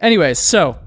Anyways, so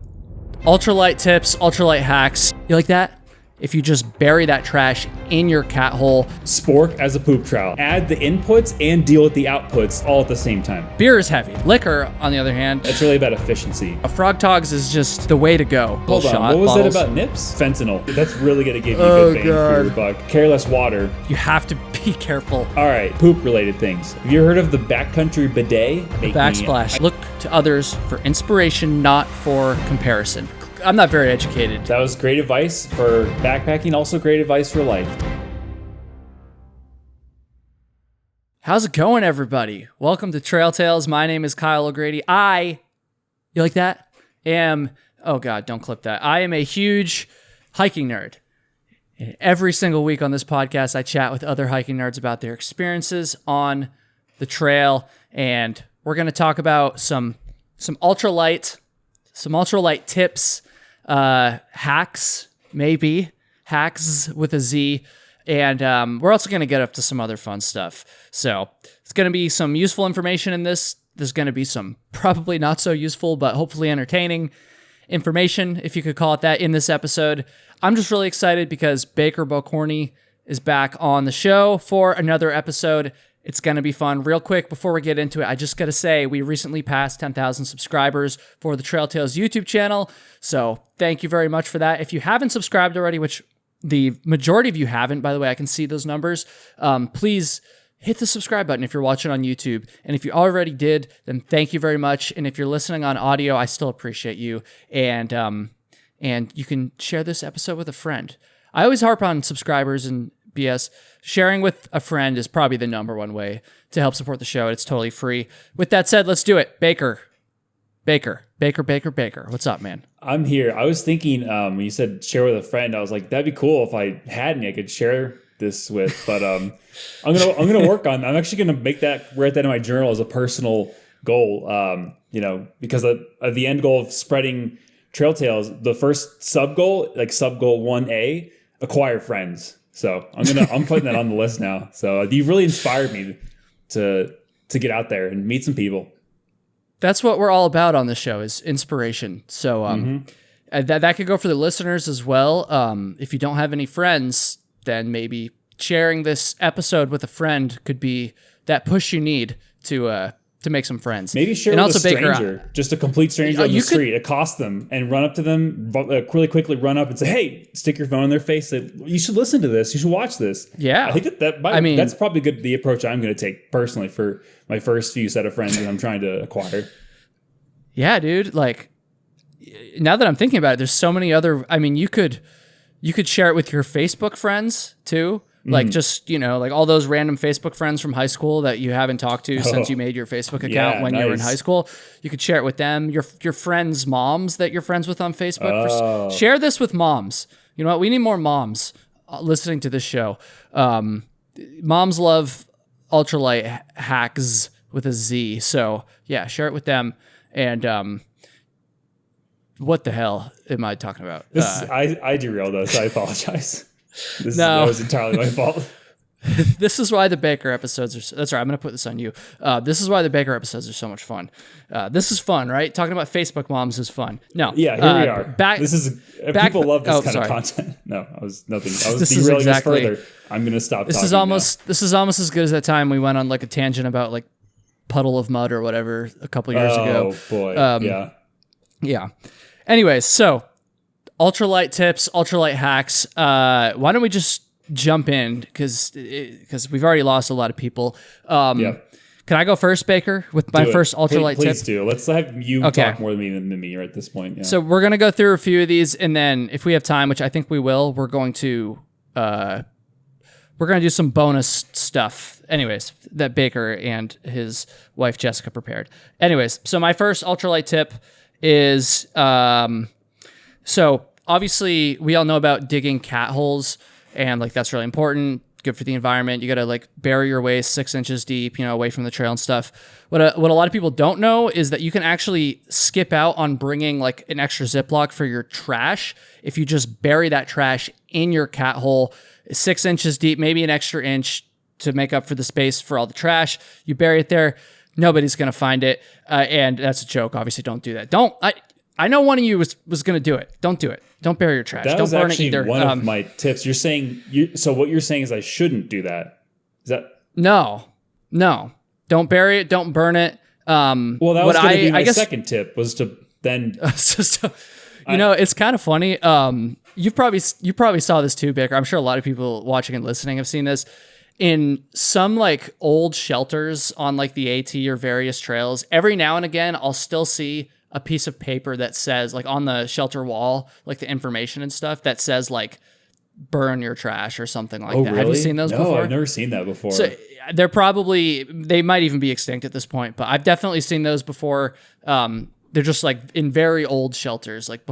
ultralight tips, ultralight hacks. You like that? If you just bury that trash in your cat hole. Spork as a poop trowel. Add the inputs and deal with the outputs all at the same time. Beer is heavy. Liquor, on the other hand, It's really about efficiency. a Frog Togs is just the way to go. Hold on, what was it about nips? Fentanyl. That's really gonna give you a good bang for your buck. Careless water. You have to be careful. All right, poop-related things. Have you heard of the backcountry bidet? Backsplash. Look to others for inspiration, not for comparison. I'm not very educated. That was great advice for backpacking, also great advice for life. How's it going, everybody? Welcome to Trail Tales. My name is Kyle O'Grady. You like that? Oh God, don't clip that. I am a huge hiking nerd. Every single week on this podcast, I chat with other hiking nerds about their experiences on the trail, and we're going to talk about some ultralight tips, hacks, maybe hacks with a Z, and we're also going to get up to some other fun stuff. So it's going to be some useful information in this. There's going to be some probably not so useful, but hopefully entertaining information, if you could call it that, in this episode. I'm just really excited because Baker Bocorny is back on the show for another episode. It's going to be fun. Real quick, before we get into it, I just got to say, we recently passed 10,000 subscribers for the Trail Tales YouTube channel. So thank you very much for that. If you haven't subscribed already, which the majority of you haven't, by the way, I can see those numbers, please hit the subscribe button if you're watching on YouTube. And if you already did, then thank you very much. And if you're listening on audio, I still appreciate you. And you can share this episode with a friend. I always harp on subscribers and BS. Sharing with a friend is probably the number one way to help support the show. It's totally free. With that said, let's do it. Baker. What's up, man? I'm here. I was thinking when you said share with a friend, I was like, that'd be cool if I had any I could share this with. But I'm gonna work on. I'm actually gonna write that in my journal as a personal goal. Because the end goal of spreading Trail Tales, the first sub goal 1A, acquire friends. So I'm putting that on the list now. So you've really inspired me to get out there and meet some people. That's what we're all about on the show, is inspiration. So that could go for the listeners as well. If you don't have any friends, then maybe sharing this episode with a friend could be that push you need to make some friends. Maybe share with a stranger, just a complete stranger on the street. Accost them and run up to them, really quickly run up and say, hey, stick your phone in their face. Say, you should listen to this. You should watch this. Yeah. I think that's probably good. The approach I'm going to take personally for my first few set of friends that I'm trying to acquire. Yeah, dude. Like, now that I'm thinking about it, there's so many other, you could share it with your Facebook friends too. Like just, like all those random Facebook friends from high school that you haven't talked to since you made your Facebook account when you were in high school. You could share it with them. Your friends' moms that you're friends with on Facebook. Share this with moms. You know what? We need more moms listening to this show. Moms love ultralight hacks with a Z. So yeah, share it with them. And what the hell am I talking about? I derailed us. I apologize. That was entirely my fault. This is why the Baker episodes are. That's right. I'm going to put this on you. This is why the Baker episodes are so much fun. This is fun, right? Talking about Facebook moms is fun. No. Yeah, here we are. People love this kind of content. No, I was derailing this further. I'm going to stop. This is almost as good as that time we went on like a tangent about like puddle of mud or whatever a couple years ago. Oh boy. Yeah. Anyways, so ultralight tips, ultralight hacks. Why don't we just jump in because we've already lost a lot of people. Can I go first, Baker, with my first ultralight tip? Please do. Let's have you talk more than me at this point. Yeah. So we're going to go through a few of these, and then if we have time, which I think we will, we're going to do some bonus stuff. Anyways, that Baker and his wife Jessica prepared. Anyways, so my first ultralight tip is so obviously we all know about digging cat holes, and like that's really important, good for the environment. You got to like bury your waist 6 inches deep, away from the trail and stuff. What a lot of people don't know is that you can actually skip out on bringing like an extra Ziploc for your trash if you just bury that trash in your cat hole 6 inches deep, maybe an extra inch to make up for the space for all the trash. You bury it there. Nobody's going to find it. And that's a joke. Obviously, don't do that. I know one of you was going to do it. Don't do it. Don't bury your trash. That Don't was burn it actually either. one of my tips. You're saying so what you're saying is I shouldn't do that. Is that No. Don't bury it. Don't burn it. well, that was going to be my second tip was to then. It's kind of funny. You probably saw this too, Baker. I'm sure a lot of people watching and listening have seen this in some like old shelters on like the AT or various trails. Every now and again, I'll still see a piece of paper that says like on the shelter wall, like the information and stuff that says like burn your trash or something like that. Really? Have you seen those before? No, I've never seen that before. So they might even be extinct at this point, but I've definitely seen those before. They're just like in very old shelters, like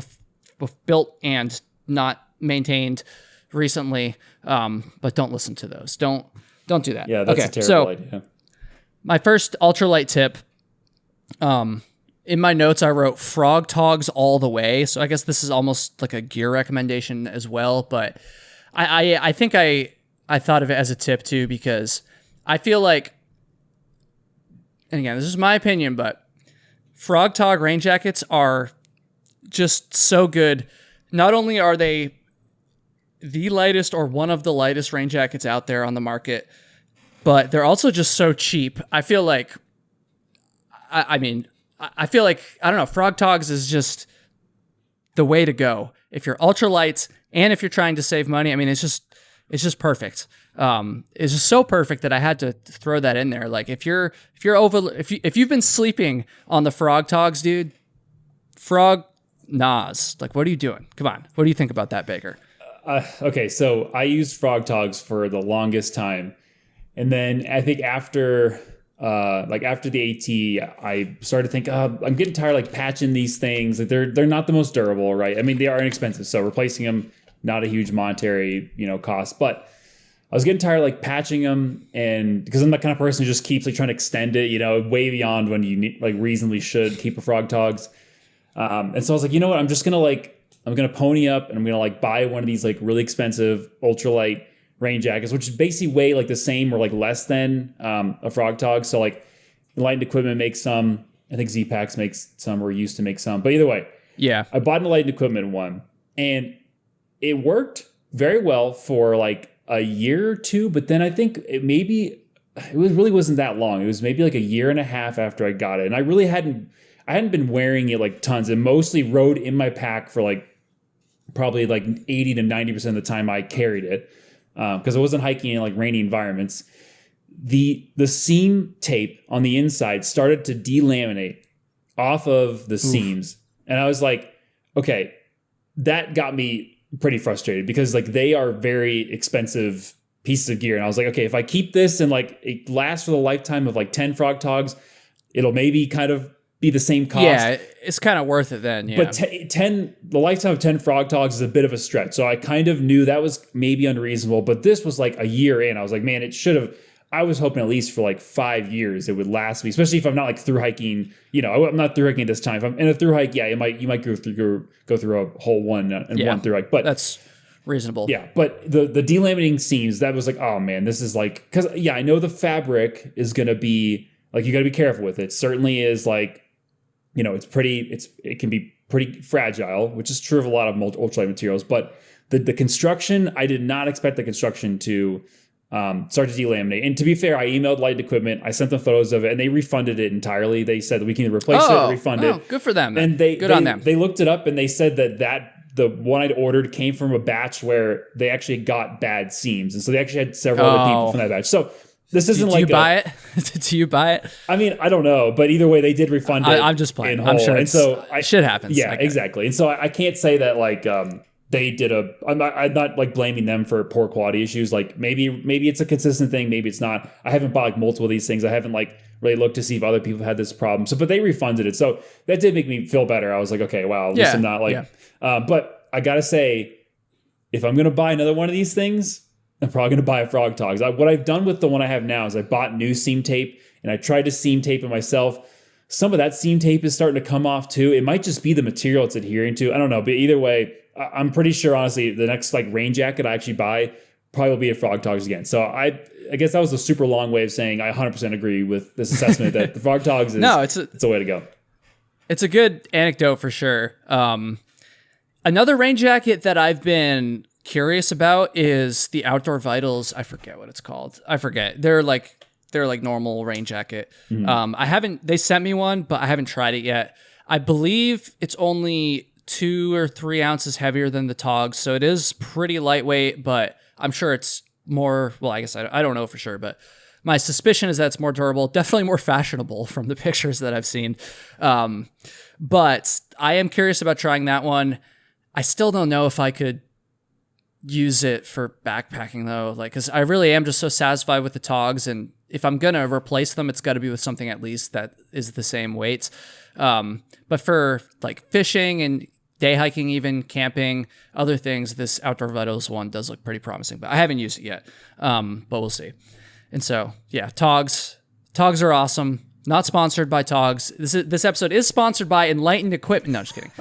built and not maintained recently. But don't listen to those. Don't do that. Yeah, that's a terrible idea. My first ultralight tip, in my notes, I wrote frog togs all the way. So I guess this is almost like a gear recommendation as well. But I think I thought of it as a tip too, because I feel like, and again, this is my opinion, but frog tog rain jackets are just so good. Not only are they the lightest or one of the lightest rain jackets out there on the market, but they're also just so cheap. I feel like, I don't know, frog togs is just the way to go. If you're ultralights and if you're trying to save money, I mean, it's just perfect. It's just so perfect that I had to throw that in there. Like if you've been sleeping on the frog togs, dude, frog Nas, like, what are you doing? Come on. What do you think about that, Baker? Okay, so I used frog togs for the longest time. And then I think after the AT, I started to think, I'm getting tired like patching these things. Like they're not the most durable, right? I mean, they are inexpensive, so replacing them, not a huge monetary, cost. But I was getting tired like patching them, and because I'm the kind of person who just keeps like trying to extend it, way beyond when you like reasonably should keep a frog togs. And so I was like, you know what? I'm gonna pony up and I'm gonna like buy one of these like really expensive ultralight rain jackets, which basically weigh like the same or like less than a frog tog. So like Enlightened Equipment makes some. I think Z-Packs makes some or used to make some. But either way, yeah, I bought an Enlightened Equipment one, and it worked very well for like a year or two. But then I think it really wasn't that long. It was maybe like a year and a half after I got it, and I hadn't been wearing it like tons, and mostly rode in my pack for like probably like 80 to 90% of the time I carried it. Because I wasn't hiking in like rainy environments. The seam tape on the inside started to delaminate off of the seams. And I was like, okay, that got me pretty frustrated because like they are very expensive pieces of gear. And I was like, okay, if I keep this and like it lasts for the lifetime of like 10 frog togs, it'll maybe kind of be the same cost. Yeah, it's kind of worth it then. Yeah. But the lifetime of 10 frog togs is a bit of a stretch. So I kind of knew that was maybe unreasonable, but this was like a year in. I was like, man, I was hoping at least for like 5 years it would last me, especially if I'm not like through hiking, I'm not through hiking at this time. If I'm in a through hike, yeah, you might go through a whole one and one through hike, but that's reasonable. Yeah. But the delaminating seams, that was like, oh man, this is like, cause yeah, I know the fabric is going to be like, you got to be careful with it. Certainly is like, it can be pretty fragile, which is true of a lot of ultralight materials. But the construction, I did not expect the construction to start to delaminate. And to be fair, I emailed Light Equipment. I sent them photos of it, and they refunded it entirely. They said that we can either replace it or refund it. Good for them. And good on them. They looked it up, and they said that the one I'd ordered came from a batch where they actually got bad seams, and so they actually had several other people from that batch. So. This isn't like. Do you buy it? Do you buy it? I mean, I don't know, but either way, they did refund it. I'm just playing. I'm sure. And so shit happens. Yeah, exactly. And so I can't say that like they did I'm not like blaming them for poor quality issues. Like maybe it's a consistent thing. Maybe it's not. I haven't bought like multiple of these things. I haven't like really looked to see if other people had this problem. So, but they refunded it. So that did make me feel better. I was like, okay, wow, at least I'm not like. Yeah. But I gotta say, if I'm gonna buy another one of these things, I'm probably going to buy a frog togs. What I've done with the one I have now is I bought new seam tape and I tried to seam tape it myself. Some of that seam tape is starting to come off too. It might just be the material it's adhering to. I don't know. But either way, I'm pretty sure, honestly, the next like rain jacket I actually buy probably will be a frog togs again. So I guess that was a super long way of saying I 100% agree with this assessment that the frog togs is it's a way to go. It's a good anecdote for sure. Another rain jacket that I've been curious about is the Outdoor Vitals. I forget what it's called. I forget. They're like normal rain jacket. They sent me one, but I haven't tried it yet. I believe it's only 2 or 3 ounces heavier than the Togs, so it is pretty lightweight, but I'm sure it's more, well, I guess I don't know for sure, but my suspicion is that it's more durable, definitely more fashionable from the pictures that I've seen. But I am curious about trying that one. I still don't know if I could use it for backpacking though, like, because I really am just so satisfied with the Togs, and if I'm gonna replace them, it's got to be with something at least that is the same weight. But for like fishing and day hiking, even camping, other things, this Outdoor Vitals one does look pretty promising, but I haven't used it yet. But we'll see. And so, yeah, Togs are awesome. Not sponsored by Togs. This episode is sponsored by Enlightened Equipment. No, just kidding.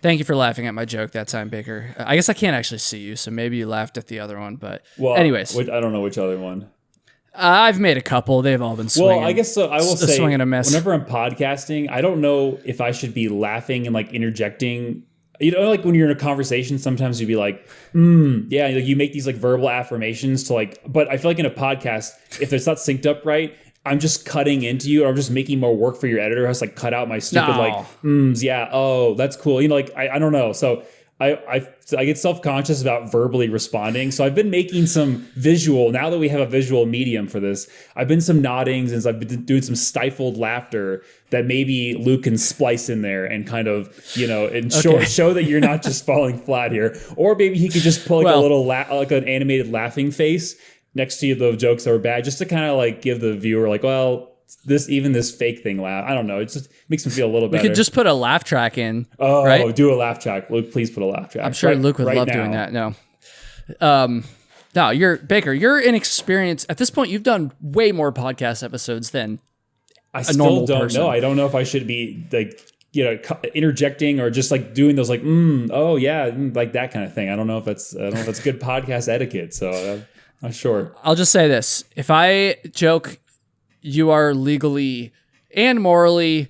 Thank you for laughing at my joke that time, Baker. I guess I can't actually see you, so maybe you laughed at the other one. But anyways. I don't know which other one. I've made a couple. They've all been swinging. Well, I guess so. I will say, swing and a miss. Whenever I'm podcasting, I don't know if I should be laughing and like interjecting. You know, like when you're in a conversation, sometimes you'd be like, yeah, like you make these like verbal affirmations to like, but I feel like in a podcast, if it's not synced up right, I'm just cutting into you, or I'm just making more work for your editor who has to like cut out my stupid yeah, oh, that's cool. You know, like I don't know. So I get self-conscious about verbally responding. So I've been making some visual, now that we have a visual medium for this, I've been some noddings and I've been doing some stifled laughter that maybe Luke can splice in there and kind of, you know, and show that you're not just falling flat here. Or maybe he could just pull like a little, like an animated laughing face next to the jokes that were bad, just to kind of like give the viewer like, well, this fake thing laugh. I don't know. It just makes me feel a little better. We could just put a laugh track in. Oh, right? Do a laugh track. Luke, please put a laugh track. I'm sure Luke would love doing that. No. No, you're inexperienced. At this point, you've done way more podcast episodes than a normal person. I still don't know. I don't know if I should be like, you know, interjecting or just like doing those like, oh yeah, like that kind of thing. I don't know if that's good podcast etiquette. So I'm not sure. I'll just say this. If I joke, you are legally and morally,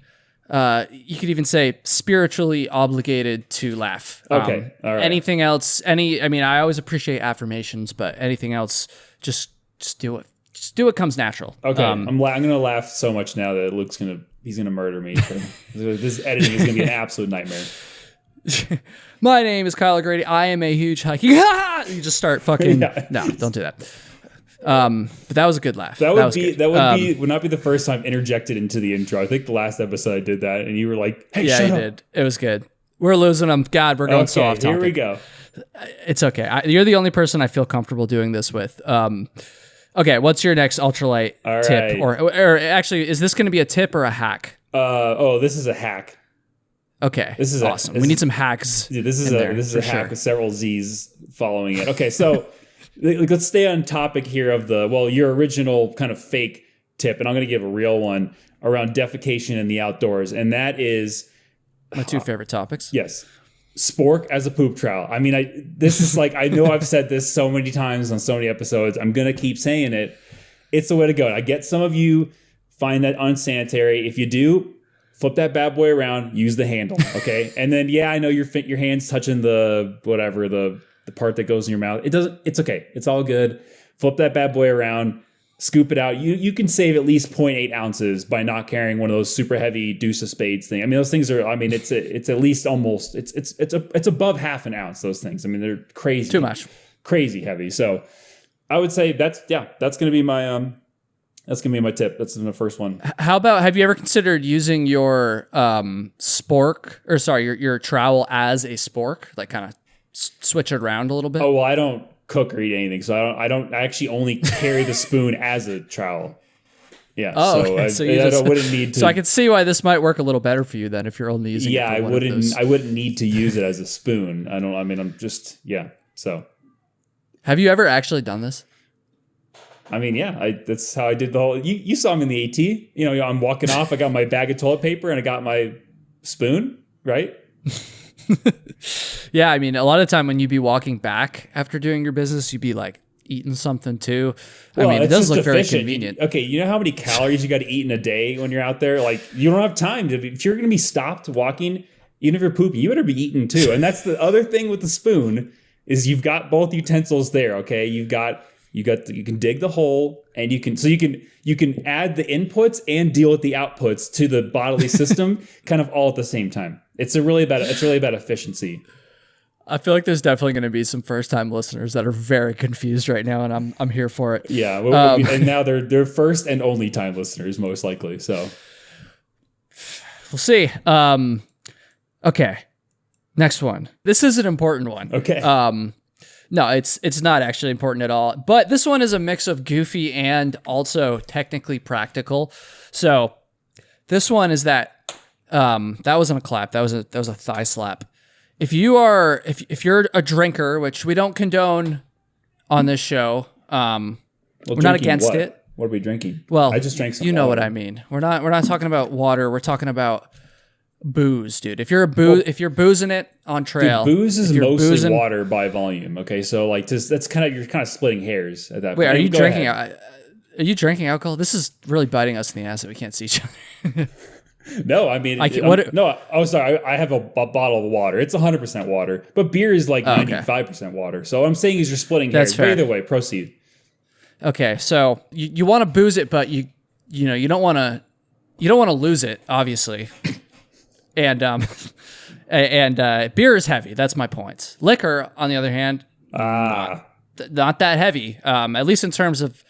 you could even say spiritually obligated to laugh. Okay. All right. Anything else, I always appreciate affirmations, but anything else, just do it. Just do what comes natural. Okay. I'm going to laugh so much now that Luke's he's going to murder me. This editing is going to be an absolute nightmare. My name is Kyle O'Grady. I am a huge hiking. You just start fucking. Yeah. No, don't do that. But that was a good laugh. That would not be the first time interjected into the intro. I think the last episode I did that, and you were like, "Hey, shut up." Did. It was good. We're losing them. God, we're going so off topic. Here we go. It's okay. You're the only person I feel comfortable doing this with. Okay, what's your next ultralight tip? Right. Or actually, is this going to be a tip or a hack? This is a hack. Okay, this is awesome. We need some hacks. Yeah, this is a hack with several Z's following it. Okay, so. Let's stay on topic here of your original kind of fake tip, and I'm going to give a real one around defecation in the outdoors, and that is my two favorite topics. Yes, Spork as a poop trowel. I mean, this is like, I know I've said this so many times on so many episodes. I'm going to keep saying it. It's the way to go. I get some of you find that unsanitary. If you do, flip that bad boy around, use the handle, okay? And then, I know your hand's touching the part that goes in your mouth. It's okay. It's all good. Flip that bad boy around, scoop it out. You can save at least 0.8 ounces by not carrying one of those super heavy deuce of spades thing. I mean, those things are, it's at least almost, it's above half an ounce, those things. I mean, they're crazy. Too much. Crazy heavy. So I would say that's going to be my, that's going to be my tip. That's the first one. How about, have you ever considered using your spork, or sorry, your trowel as a spork, like kind of switch it around a little bit? Oh, well, I don't cook or eat anything, so I actually only carry the spoon as a trowel. Yeah. Oh, okay. I wouldn't need to. So I can see why this might work a little better for you then if you're only using it for one of those. I wouldn't need to use it as a spoon. So. Have you ever actually done this? I mean, that's how I did the whole, you saw me in the AT, you know, I'm walking off, I got my bag of toilet paper and I got my spoon, right? Yeah, I mean, a lot of time when you'd be walking back after doing your business, you'd be like eating something too. Well, I mean, it it's does just look very efficient. convenient. Okay, you know how many calories you got to eat in a day when you're out there? Like, you don't have time to. If you're going to be stopped walking, even if you're pooping, you better be eating too. And that's the other thing with the spoon is you've got both utensils there. Okay, you can dig the hole, and you can add the inputs and deal with the outputs to the bodily system, kind of all at the same time. It's really about efficiency. I feel like there's definitely going to be some first-time listeners that are very confused right now, and I'm here for it. Yeah, and now they're first and only time listeners, most likely. So we'll see. Okay, next one. This is an important one. Okay. No, it's not actually important at all. But this one is a mix of goofy and also technically practical. So this one is that wasn't a clap. That was a thigh slap. If you're a drinker, which we don't condone on this show, we're not against it. What are we drinking? Well, I just drank some You know water. what I mean. We're not talking about water. We're talking about booze, dude. If you're boozing it on trail, Dude, booze is mostly water by volume. Okay, so like you're kind of splitting hairs at that point. Wait, are you Go drinking? ahead. Are you drinking alcohol? This is really biting us in the ass that we can't see each other. No, I mean, sorry. I have a bottle of water. It's 100% water, but beer is like 95% water. So what I'm saying is you're splitting hairs. That's fair. But either way, proceed. Okay, so you want to booze it, but you don't want to lose it, obviously. And beer is heavy. That's my point. Liquor, on the other hand, not that heavy. At least in terms of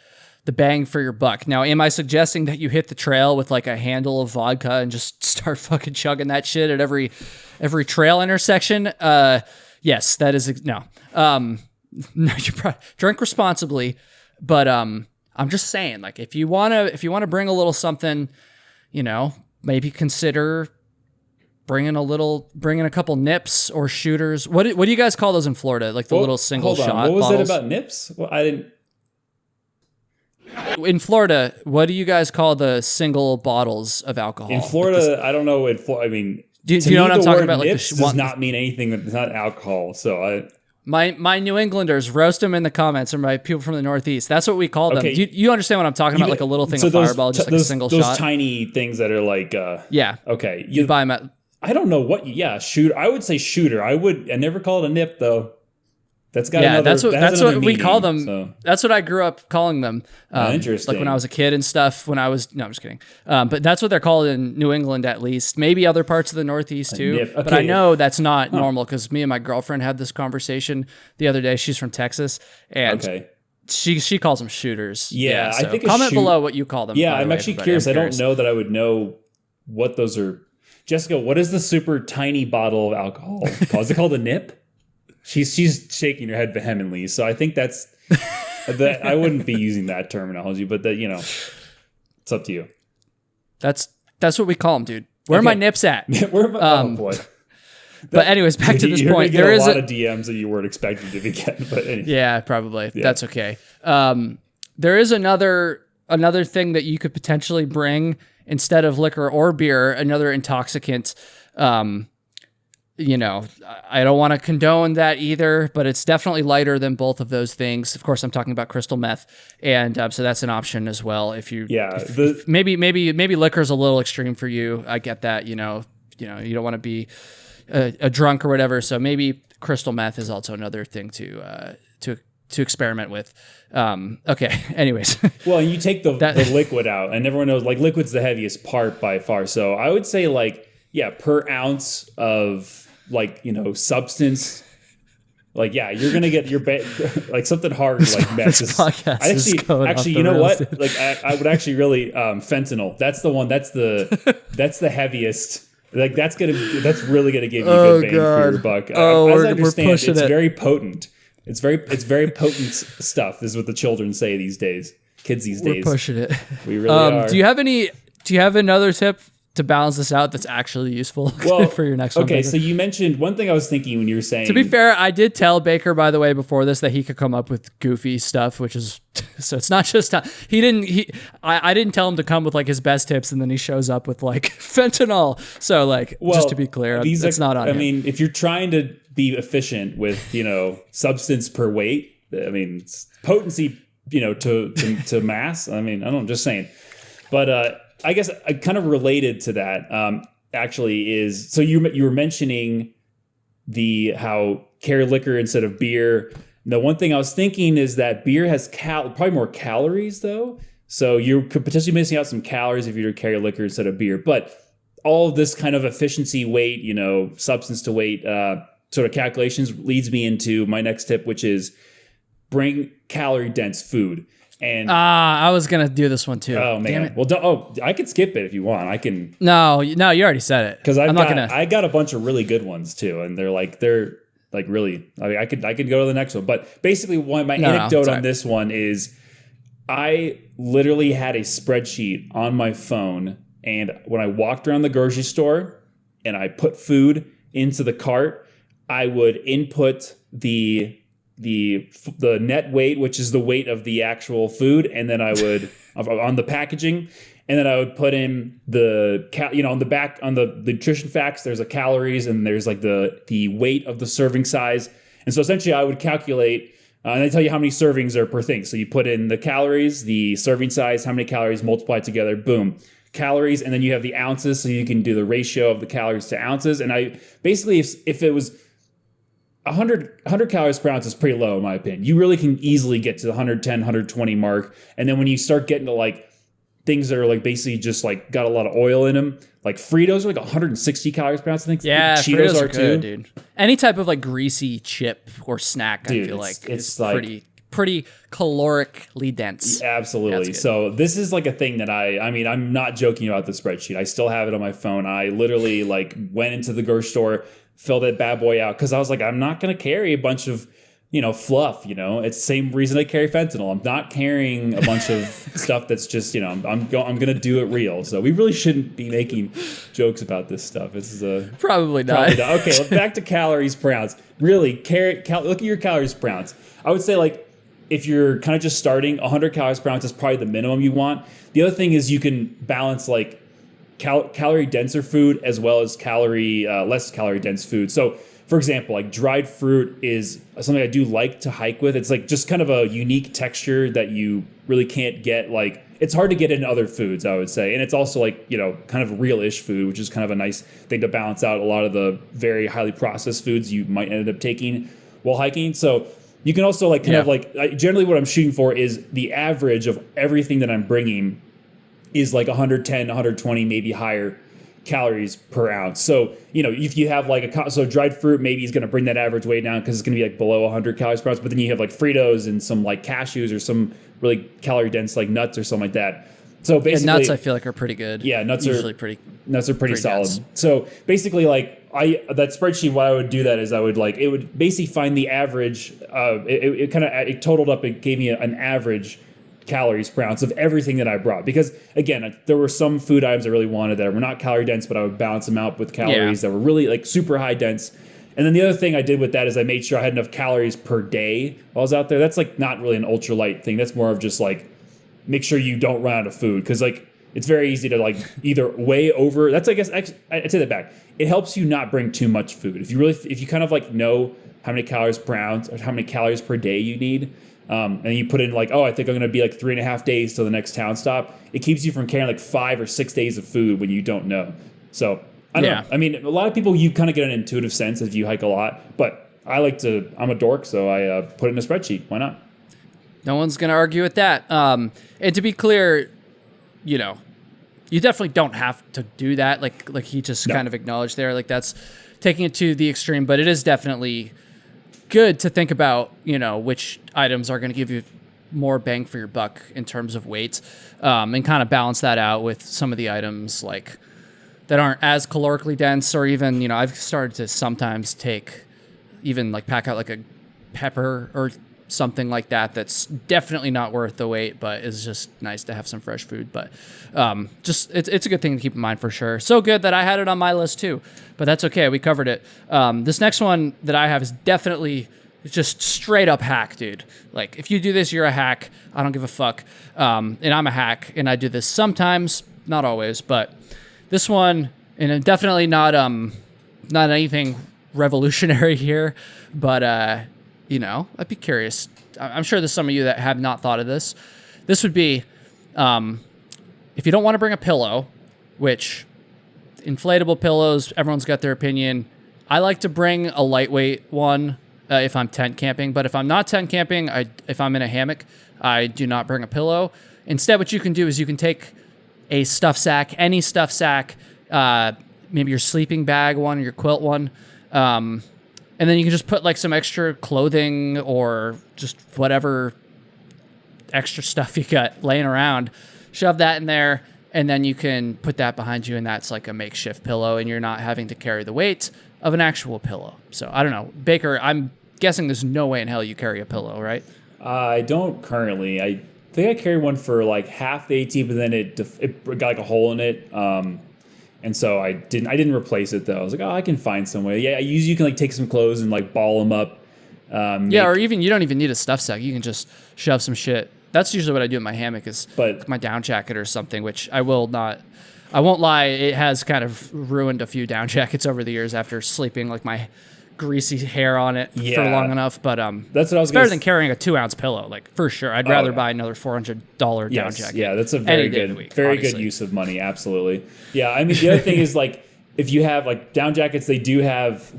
the bang for your buck. Now, am I suggesting that you hit the trail with like a handle of vodka and just start fucking chugging that shit at every trail intersection? Yes, that is no. No, drink responsibly, but I'm just saying, like, if you wanna bring a little something, maybe consider bringing a couple nips or shooters. What do you guys call those in Florida? Like the little single shot bottles? What was bottles? that about nips? Well, I didn't. In Florida, what do you guys call the single bottles of alcohol? In Florida, I don't know. I mean, do you know what I'm talking about? Like nips does not mean anything that's not alcohol. So my New Englanders, roast them in the comments, or my people from the Northeast. That's what we call them. Okay. You understand what I'm talking about? Like a little thing of Fireball, just like a single shot. Those tiny things that are like. Yeah. Okay. You buy them at. I don't know what. Yeah, shooter. I would say shooter. I never call it a nip though. That's got that's what we call them. So. That's what I grew up calling them. Interesting. Like when I was a kid and stuff. No, I'm just kidding. But that's what they're called in New England, at least. Maybe other parts of the Northeast too. Okay. But I know that's not normal because me and my girlfriend had this conversation the other day. She's from Texas, and she calls them shooters. Yeah, so I think comment below what you call them. Yeah, I'm actually curious. I don't know that I would know what those are. Jessica, what is the super tiny bottle of alcohol called? Is it called a nip? She's shaking her head vehemently, so I think that's that. I wouldn't be using that terminology, but that it's up to you. That's what we call them, dude. Where are my nips at? Oh boy. But anyways, back to this point. There is a lot of DMs that you weren't expecting to be getting, but anyway. Yeah, probably. Yeah. That's okay. There is another thing that you could potentially bring instead of liquor or beer, another intoxicant. I don't want to condone that either, but it's definitely lighter than both of those things. Of course, I'm talking about crystal meth, and so that's an option as well. If maybe liquor's a little extreme for you, I get that. You don't want to be a drunk or whatever. So maybe crystal meth is also another thing to experiment with. Okay. Anyways, well, you take the liquid out, and everyone knows like liquid's the heaviest part by far. So I would say per ounce of substance, you're gonna get your something hard like meth. Actually, you know what? I would actually really fentanyl. That's the one. That's the heaviest. That's really gonna give you a good bang for your buck. As I understand, it's very potent. It's very potent stuff. Is what the children say these days. Kids these days. We're pushing it. We really are. Do you have another tip to balance this out that's actually useful for your next one? Okay, so you mentioned one thing I was thinking when you were saying... To be fair, I did tell Baker, by the way, before this that he could come up with goofy stuff, which is... So it's not just... I didn't tell him to come with his best tips, and then he shows up with fentanyl. So just to be clear, it's not on him. I mean, if you're trying to be efficient with, substance per weight, I mean, it's potency, to mass. I mean, I don't know, I'm just saying. But I guess I kind of related to that. Actually, is so you were mentioning how carry liquor instead of beer. The one thing I was thinking is that beer has probably more calories though. So you could potentially missing out some calories if you were to carry liquor instead of beer. But all of this kind of efficiency weight, substance to weight sort of calculations leads me into my next tip, which is bring calorie dense food. And I was gonna do this one too. Oh man! Damn it. Well, I can skip it if you want. I can. No, you already said it. Because I got a bunch of really good ones too, and they're like really. I mean, I could go to the next one, but basically, my anecdote on this one is, I literally had a spreadsheet on my phone, and when I walked around the grocery store and I put food into the cart, I would input the net weight, which is the weight of the actual food, and then I would on the packaging, and then I would put in the on the back on the nutrition facts. There's a calories and there's like the weight of the serving size, and so essentially I would calculate. And they tell you how many servings are per thing. So you put in the calories, the serving size, how many calories multiplied together, boom, calories, and then you have the ounces, so you can do the ratio of the calories to ounces. And I basically, if it was 100 calories per ounce is pretty low in my opinion. You really can easily get to the 110, 120 mark. And then when you start getting to like things that are like basically just like got a lot of oil in them, like Fritos are like 160 calories per ounce. I think Cheetos are good, too, dude. Any type of like greasy chip or snack, dude, I feel like it's like pretty calorically dense. Absolutely. So this is like a thing that I'm not joking about the spreadsheet. I still have it on my phone. I literally like went into the grocery store, filled that bad boy out because I was like, I'm not going to carry a bunch of fluff, it's the same reason I carry fentanyl. I'm not carrying a bunch of stuff that's just, I'm going to do it real. So we really shouldn't be making jokes about this stuff. This is probably not. Okay, back to calories per ounce. Really, look at your calories per ounce. I would say like if you're kind of just starting, 100 calories per ounce is probably the minimum you want. The other thing is you can balance like calorie denser food as well as less calorie dense food. So for example, like dried fruit is something I do like to hike with. It's like just kind of a unique texture that you really can't get. Like it's hard to get in other foods, I would say. And it's also like, kind of real-ish food, which is kind of a nice thing to balance out a lot of the very highly processed foods you might end up taking while hiking. So you can also like generally what I'm shooting for is the average of everything that I'm bringing is like 110, 120, maybe higher calories per ounce. So, if you have like so dried fruit, maybe is going to bring that average weight down because it's going to be like below 100 calories per ounce. But then you have like Fritos and some like cashews or some really calorie dense like nuts or something like that. So basically, nuts I feel like are pretty good. Yeah, nuts are pretty solid. dense. So basically, like that spreadsheet, why I would do that is it would basically find the average. It totaled up. It gave me an average calories per ounce of everything that I brought, because again, there were some food items I really wanted that were not calorie dense, but I would balance them out with calories that were really like super high dense. And then the other thing I did with that is I made sure I had enough calories per day while I was out there. That's like not really an ultralight thing. That's more of just like make sure you don't run out of food, because like it's very easy to like either way over. That's I guess I'd say that back. It helps you not bring too much food if you kind of like know how many calories per ounce or how many calories per day you need. And you put in like, I think I'm going to be like 3.5 days to the next town stop. It keeps you from carrying like 5 or 6 days of food when you don't know. So I don't know. I mean, a lot of people, you kind of get an intuitive sense if you hike a lot, but I'm a dork. So I put it in a spreadsheet. Why not? No one's going to argue with that. And to be clear, you definitely don't have to do that. Like he just kind of acknowledged there, like that's taking it to the extreme, but it is definitely good to think about, which items are going to give you more bang for your buck in terms of weight, and kind of balance that out with some of the items like that aren't as calorically dense, or even, I've started to sometimes take even like pack out like a pepper or something like that. That's definitely not worth the wait, but is just nice to have some fresh food. But it's a good thing to keep in mind for sure. So good that I had it on my list too, but that's okay. We covered it. This next one that I have is definitely just straight up hack, dude. Like if you do this, you're a hack. I don't give a fuck. And I'm a hack, and I do this sometimes, not always, but this one, and definitely not anything revolutionary here, but I'd be curious. I'm sure there's some of you that have not thought of this. This would be, if you don't want to bring a pillow, which inflatable pillows, everyone's got their opinion. I like to bring a lightweight one if I'm tent camping, but if I'm not tent camping, if I'm in a hammock, I do not bring a pillow. Instead, what you can do is you can take a stuff sack, any stuff sack, maybe your sleeping bag one or your quilt one, and then you can just put like some extra clothing or just whatever extra stuff you got laying around, shove that in there, and then you can put that behind you, and that's like a makeshift pillow, and you're not having to carry the weight of an actual pillow. So I don't know. Baker, I'm guessing there's no way in hell you carry a pillow, right? I don't currently. I think I carried one for like half the AT, but then it got like a hole in it. And so I didn't replace it though. I was like, I can find some way. Yeah, you can like take some clothes and like ball them up. Or even you don't even need a stuff sack. You can just shove some shit. That's usually what I do in my hammock is my down jacket or something, which I won't lie, it has kind of ruined a few down jackets over the years after sleeping like my greasy hair on it for long enough. But that's what I was. It's better than carrying a 2-ounce pillow, like for sure. I'd rather buy another $400 down jacket. Yeah, that's a very good use of money. Absolutely. Yeah, I mean the other thing is like if you have like down jackets, they do have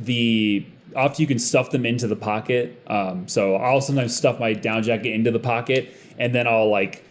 often you can stuff them into the pocket. So I'll sometimes stuff my down jacket into the pocket, and then I'll like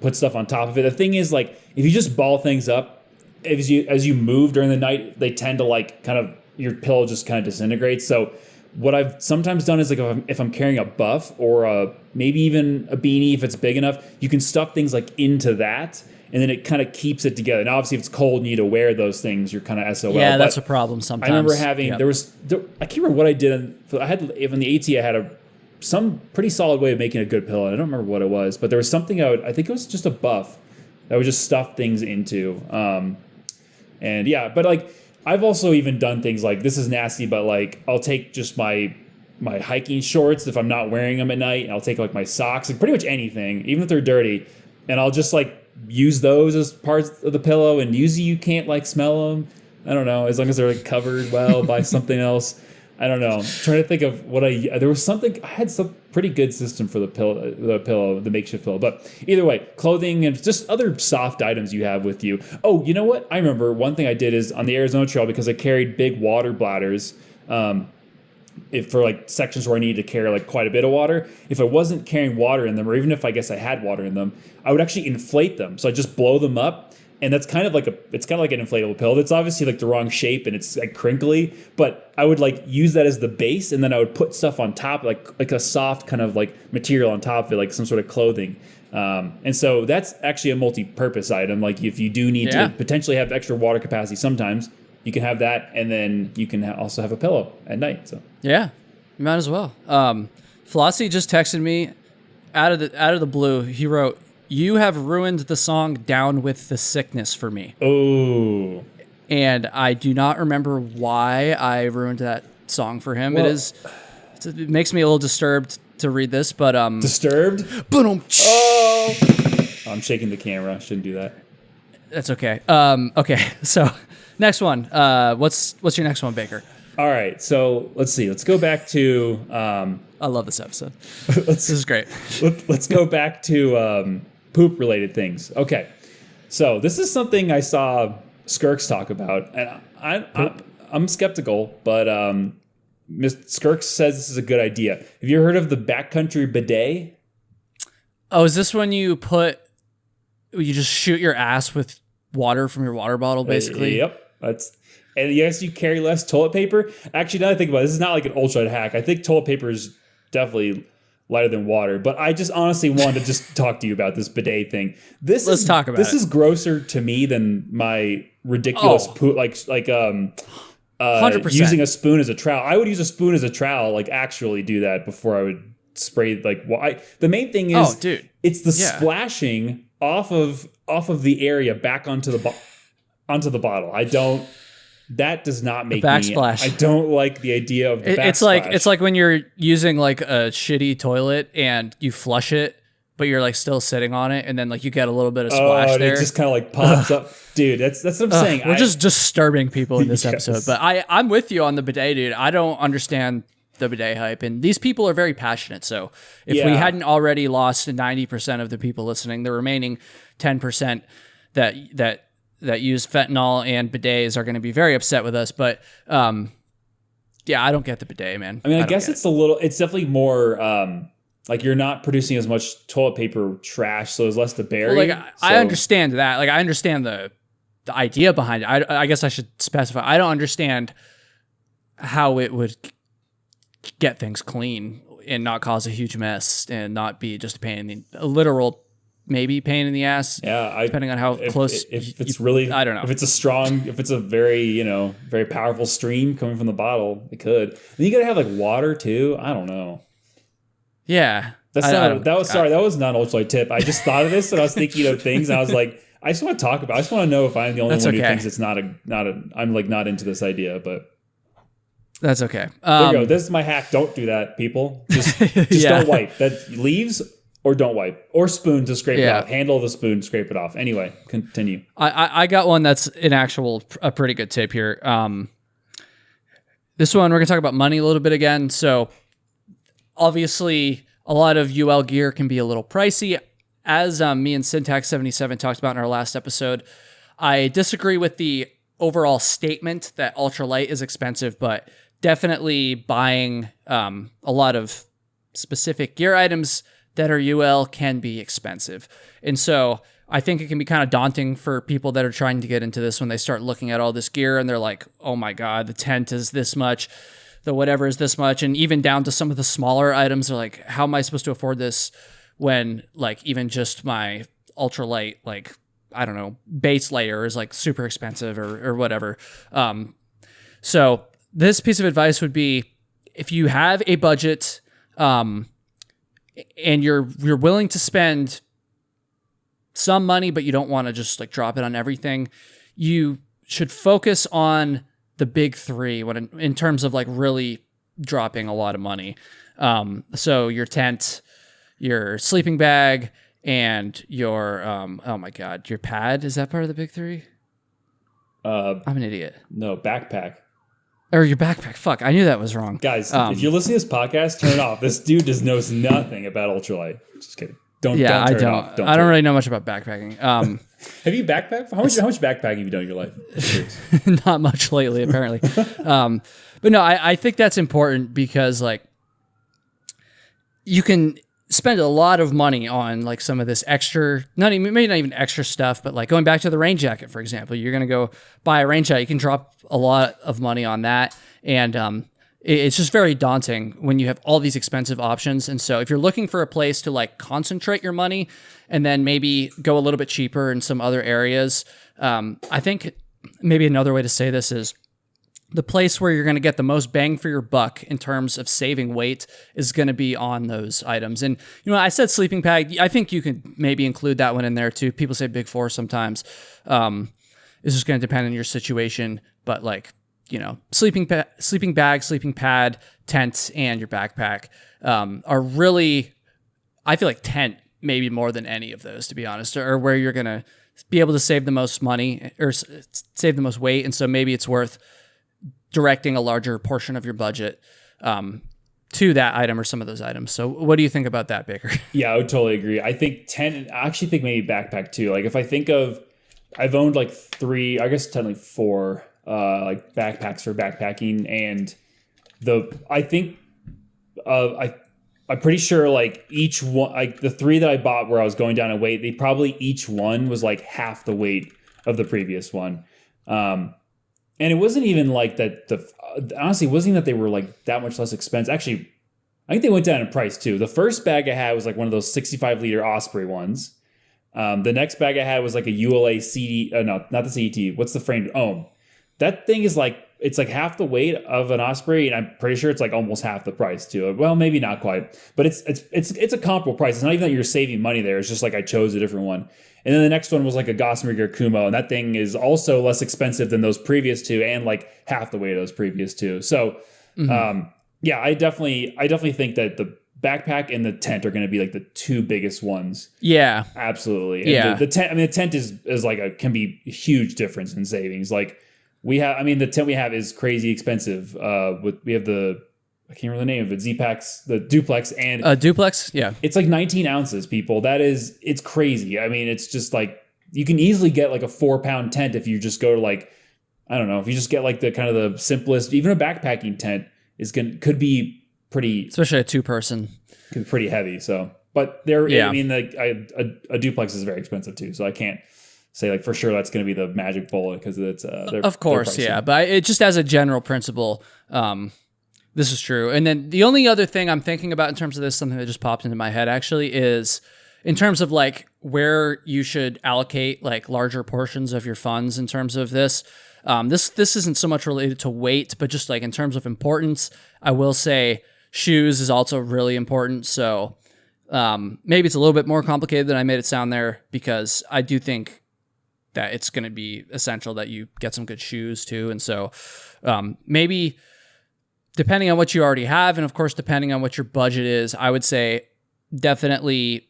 put stuff on top of it. The thing is like if you just ball things up, as you move during the night, they tend to like kind of your pillow just kind of disintegrates. So what I've sometimes done is like if I'm carrying a buff or maybe even a beanie, if it's big enough, you can stuff things like into that, and then it kind of keeps it together. Now, obviously, if it's cold and you need to wear those things, you're kind of SOL. Yeah, that's a problem sometimes. I remember having I can't remember what I did. I had on the AT, I had some pretty solid way of making a good pillow. And I don't remember what it was, but there was something I think it was just a buff that I would just stuff things into. And yeah, but like. I've also even done things like, this is nasty, but like I'll take just my hiking shorts if I'm not wearing them at night, and I'll take like my socks, like pretty much anything, even if they're dirty, and I'll just like use those as parts of the pillow, and usually you can't like smell them. I don't know, as long as they're like covered well by something else. I don't know. I'm trying to think of there was something, I had some pretty good system for the makeshift pillow. But either way, clothing and just other soft items you have with you. Oh, you know what? I remember one thing I did is on the Arizona Trail, because I carried big water bladders, for like sections where I needed to carry like quite a bit of water. If I wasn't carrying water in them, or even if I guess I had water in them, I would actually inflate them. So I just blow them up. And that's kind of like an inflatable pillow. That's obviously like the wrong shape and it's like crinkly, but I would like use that as the base, and then I would put stuff on top, like a soft kind of like material on top of it, like some sort of clothing. And so that's actually a multi-purpose item. Like if you do need to potentially have extra water capacity, sometimes you can have that, and then you can also have a pillow at night. So yeah, you might as well. Flossie just texted me out of the blue. He wrote, "You have ruined the song Down with the Sickness for me." Oh. And I do not remember why I ruined that song for him. Well, it makes me a little disturbed to read this, but disturbed? Oh. I'm shaking the camera. Shouldn't do that. That's okay. Okay. So, next one. What's your next one, Baker? All right. So, let's see. Let's go back to I love this episode. This is great. Let's go back to poop related things. Okay. So this is something I saw Skirks talk about, and I'm skeptical, but Skirks says this is a good idea. Have you heard of the backcountry bidet? Oh, is this when you just shoot your ass with water from your water bottle, basically? Yep. And yes, you carry less toilet paper. Actually, now that I think about it, this is not like an ultralight hack. I think toilet paper is definitely lighter than water, but I just honestly wanted to just talk to you about this bidet thing. Let's talk about it. This is grosser to me than my ridiculous poop, like 100%. Using a spoon as a trowel. I would use a spoon as a trowel, like actually do that before I would spray. Like, the main thing is, it's the splashing off of the area back onto the bottle. That does not make me. Backsplash. I don't like the idea of the backsplash. It's like when you're using like a shitty toilet and you flush it, but you're like still sitting on it, and then like you get a little bit of splash there. It just kind of like pops up, dude. That's what I'm saying. We're just disturbing people in this episode, but I'm with you on the bidet, dude. I don't understand the bidet hype, and these people are very passionate. So if we hadn't already lost 90% of the people listening, the remaining 10% that use fentanyl and bidets are going to be very upset with us. But yeah, I don't get the bidet, man. I mean, I guess it's definitely more like you're not producing as much toilet paper trash, so there's less to bury. Well, I understand that. Like, I understand the idea behind it. I guess I should specify. I don't understand how it would get things clean and not cause a huge mess and not be just a literal maybe pain in the ass. Yeah, depending on how close. If it's really, I don't know. If it's a very very powerful stream coming from the bottle, it could. And you gotta have like water too. I don't know. Yeah, that was not an ultralight tip. I just thought of this and I was thinking of things. And I was like, I just want to know if I'm the only one who thinks it's I'm like not into this idea, but. That's okay. There you go. This is my hack. Don't do that, people. Just don't wipe. That leaves or don't wipe. Or spoon to scrape it off. Handle the spoon, scrape it off. Anyway, continue. I got one that's a pretty good tip here. This one, we're going to talk about money a little bit again. So obviously, a lot of UL gear can be a little pricey. As me and Syntax77 talked about in our last episode, I disagree with the overall statement that ultralight is expensive, but definitely buying a lot of specific gear items that are UL can be expensive. And so I think it can be kind of daunting for people that are trying to get into this when they start looking at all this gear and they're like, oh my God, the tent is this much, the whatever is this much. And even down to some of the smaller items, they're like, how am I supposed to afford this when like even just my ultralight, like, I don't know, base layer is like super expensive or whatever. So this piece of advice would be, if you have a budget, and you're willing to spend some money, but you don't want to just like drop it on everything, you should focus on the big three when in terms of like really dropping a lot of money. So your tent, your sleeping bag, and your oh my God, your pad, is that part of the big three? I'm an idiot. No, backpack. Or your backpack. Fuck, I knew that was wrong. Guys, if you're listening to this podcast, turn it off. This dude knows nothing about ultralight. Just kidding. Don't turn it off. I don't really know much about backpacking. Have you backpacked? How much backpacking have you done in your life? Not much lately, apparently. But no, I think that's important because like you can spend a lot of money on like some of this extra, maybe not even extra stuff, but like going back to the rain jacket, for example, you're going to go buy a rain jacket. You can drop a lot of money on that. And it's just very daunting when you have all these expensive options. And so if you're looking for a place to like concentrate your money and then maybe go a little bit cheaper in some other areas, I think maybe another way to say this is, the place where you're going to get the most bang for your buck in terms of saving weight is going to be on those items. And, I said sleeping bag. I think you could maybe include that one in there too. People say big four sometimes. It's just going to depend on your situation. But like, sleeping bag, sleeping pad, tent, and your backpack are really, I feel like tent maybe more than any of those, to be honest, or where you're going to be able to save the most money or save the most weight. And so maybe it's worth directing a larger portion of your budget to that item or some of those items. So what do you think about that, Baker? Yeah, I would totally agree. I think I actually think maybe backpack too. Like if I think of, I've owned like 3, I guess technically 4 like backpacks for backpacking. And I'm pretty sure like each one, like the 3 that I bought where I was going down in weight, they probably each one was like half the weight of the previous one. And it wasn't even like that. Honestly, it wasn't even that they were like that much less expensive. Actually, I think they went down in price too. The first bag I had was like one of those 65-liter Osprey ones. The next bag I had was like a ULA CD. No, not the CET. What's the frame? Ohm. That thing is like, it's like half the weight of an Osprey, and I'm pretty sure it's like almost half the price too. Well, maybe not quite, but it's a comparable price. It's not even that you're saving money there. It's just like I chose a different one. And then the next one was like a Gossamer Gear Kumo, and that thing is also less expensive than those previous 2 and like half the weight of those previous 2. So, yeah, I definitely think that the backpack and the tent are going to be like the 2 biggest ones. Yeah, absolutely. And yeah, the tent. I mean, the tent is like can be a huge difference in savings. Like the tent we have is crazy expensive. We have the I can't remember the name of it, Z-Packs, the duplex, and duplex. Yeah. it's like 19 ounces, people. It's crazy. I mean, it's just like, you can easily get like a 4-pound tent if you just go to like, I don't know, if you just get like the kind of the simplest, even a backpacking tent could be pretty, especially a 2-person, could be pretty heavy. So, but I mean, like a duplex is very expensive too. So I can't say like for sure that's going to be the magic bullet because it's of course, yeah. But it just as a general principle, this is true. And then the only other thing I'm thinking about in terms of this, something that just popped into my head actually, is in terms of like where you should allocate like larger portions of your funds in terms of this. This isn't so much related to weight, but just like in terms of importance, I will say shoes is also really important. So maybe it's a little bit more complicated than I made it sound there, because I do think that it's going to be essential that you get some good shoes too. And so maybe depending on what you already have, and of course, depending on what your budget is, I would say definitely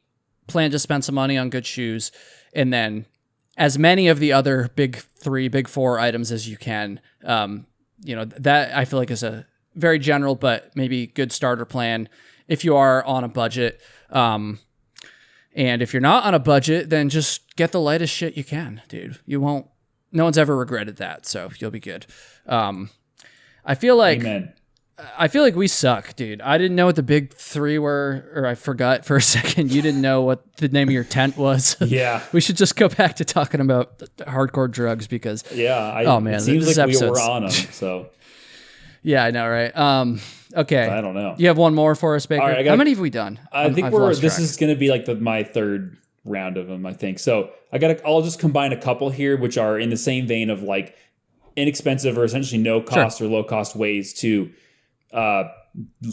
plan to spend some money on good shoes, and then as many of the other big 3, big 4 items as you can. That I feel like is a very general, but maybe good starter plan if you are on a budget. And if you're not on a budget, then just get the lightest shit you can, dude. No one's ever regretted that, so you'll be good. I feel like Amen. I feel like we suck, dude. I didn't know what the big 3 were, or I forgot for a second. You didn't know what the name of your tent was. Yeah. We should just go back to talking about hardcore drugs because... Yeah. Oh, man. It seems like we were on them, so... Yeah, I know, right? Okay. I don't know. You have one more for us, Baker? All right, how many have we done? I think this is going to be like my third round of them, I think. So I'll just combine a couple here, which are in the same vein of like inexpensive or essentially no cost or low cost ways to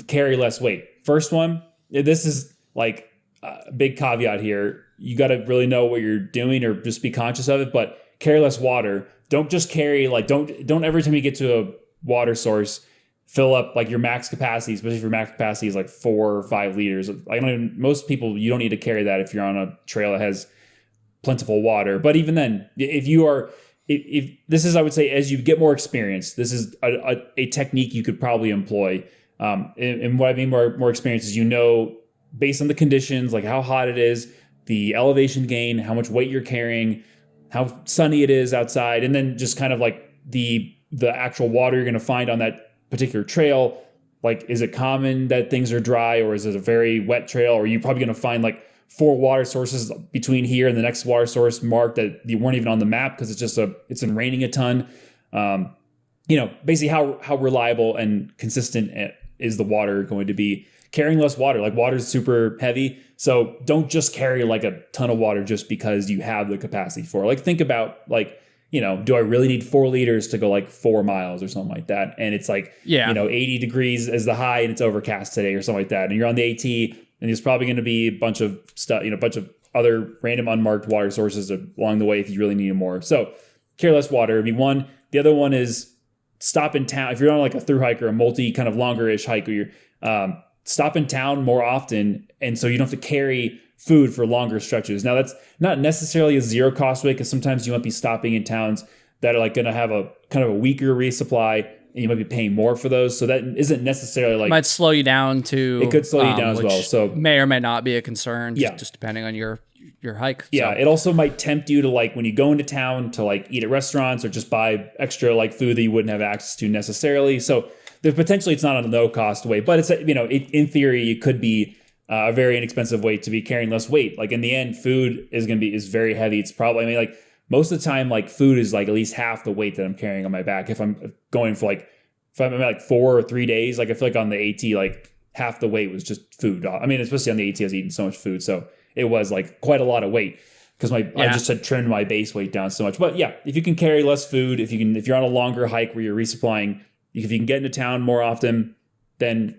carry less weight. First one, this is like a big caveat here. You got to really know what you're doing or just be conscious of it, but carry less water. Don't just carry don't every time you get to a water source, fill up like your max capacity, especially if your max capacity is like 4 or 5 liters. Most people, you don't need to carry that if you're on a trail that has plentiful water. But even then, if this is, I would say, as you get more experience, this is a technique you could probably employ. And what I mean more experience is, based on the conditions, like how hot it is, the elevation gain, how much weight you're carrying, how sunny it is outside, and then just kind of like the actual water you're going to find on that particular trail. Like, is it common that things are dry, or is it a very wet trail? Or are you probably going to find like 4 water sources between here and the next water source marked that you weren't even on the map because it's been raining a ton. Basically how reliable and consistent is the water going to be. Carrying less water, like water is super heavy. So don't just carry like a ton of water just because you have the capacity for it. Like, think about like, do I really need 4 liters to go like 4 miles or something like that? And it's like, 80 degrees as the high and it's overcast today or something like that. And you're on the AT and there's probably going to be a bunch of stuff, a bunch of other random unmarked water sources along the way if you really need more. So carry less water would be one. The other one is stop in town. If you're on like a thru hike or a multi kind of longer-ish hike, where you're stop in town more often. And so you don't have to carry food for longer stretches. Now, that's not necessarily a zero cost way, because sometimes you might be stopping in towns that are like going to have a kind of a weaker resupply, and you might be paying more for those. So that isn't necessarily like... It might slow you down too. It could slow you down as well. So may or may not be a concern, just depending on your hike. Yeah, so it also might tempt you to, like, when you go into town, to like eat at restaurants or just buy extra like food that you wouldn't have access to necessarily. So there's potentially, it's not on a no cost way, but it's, in theory, it could be a very inexpensive way to be carrying less weight. Like, in the end, food is very heavy. It's probably, like, most of the time, like, food is like at least half the weight that I'm carrying on my back. If I'm going for like, if I'm like 4 or 3 days, like, I feel like on the AT, like half the weight was just food. I mean, especially on the AT, I was eating so much food. So it was like quite a lot of weight, because I just had trimmed my base weight down so much. But yeah, if you can carry less food, if you're on a longer hike where you're resupplying, if you can get into town more often, then,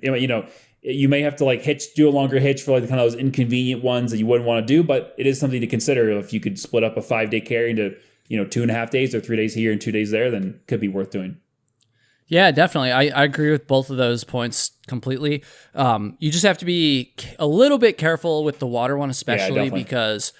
you may have to like do a longer hitch for like the kind of those inconvenient ones that you wouldn't want to do, but it is something to consider. If you could split up a 5-day carry into, 2.5 days or 3 days here and 2 days there, then it could be worth doing. Yeah, definitely. I agree with both of those points completely. You just have to be a little bit careful with the water one, especially because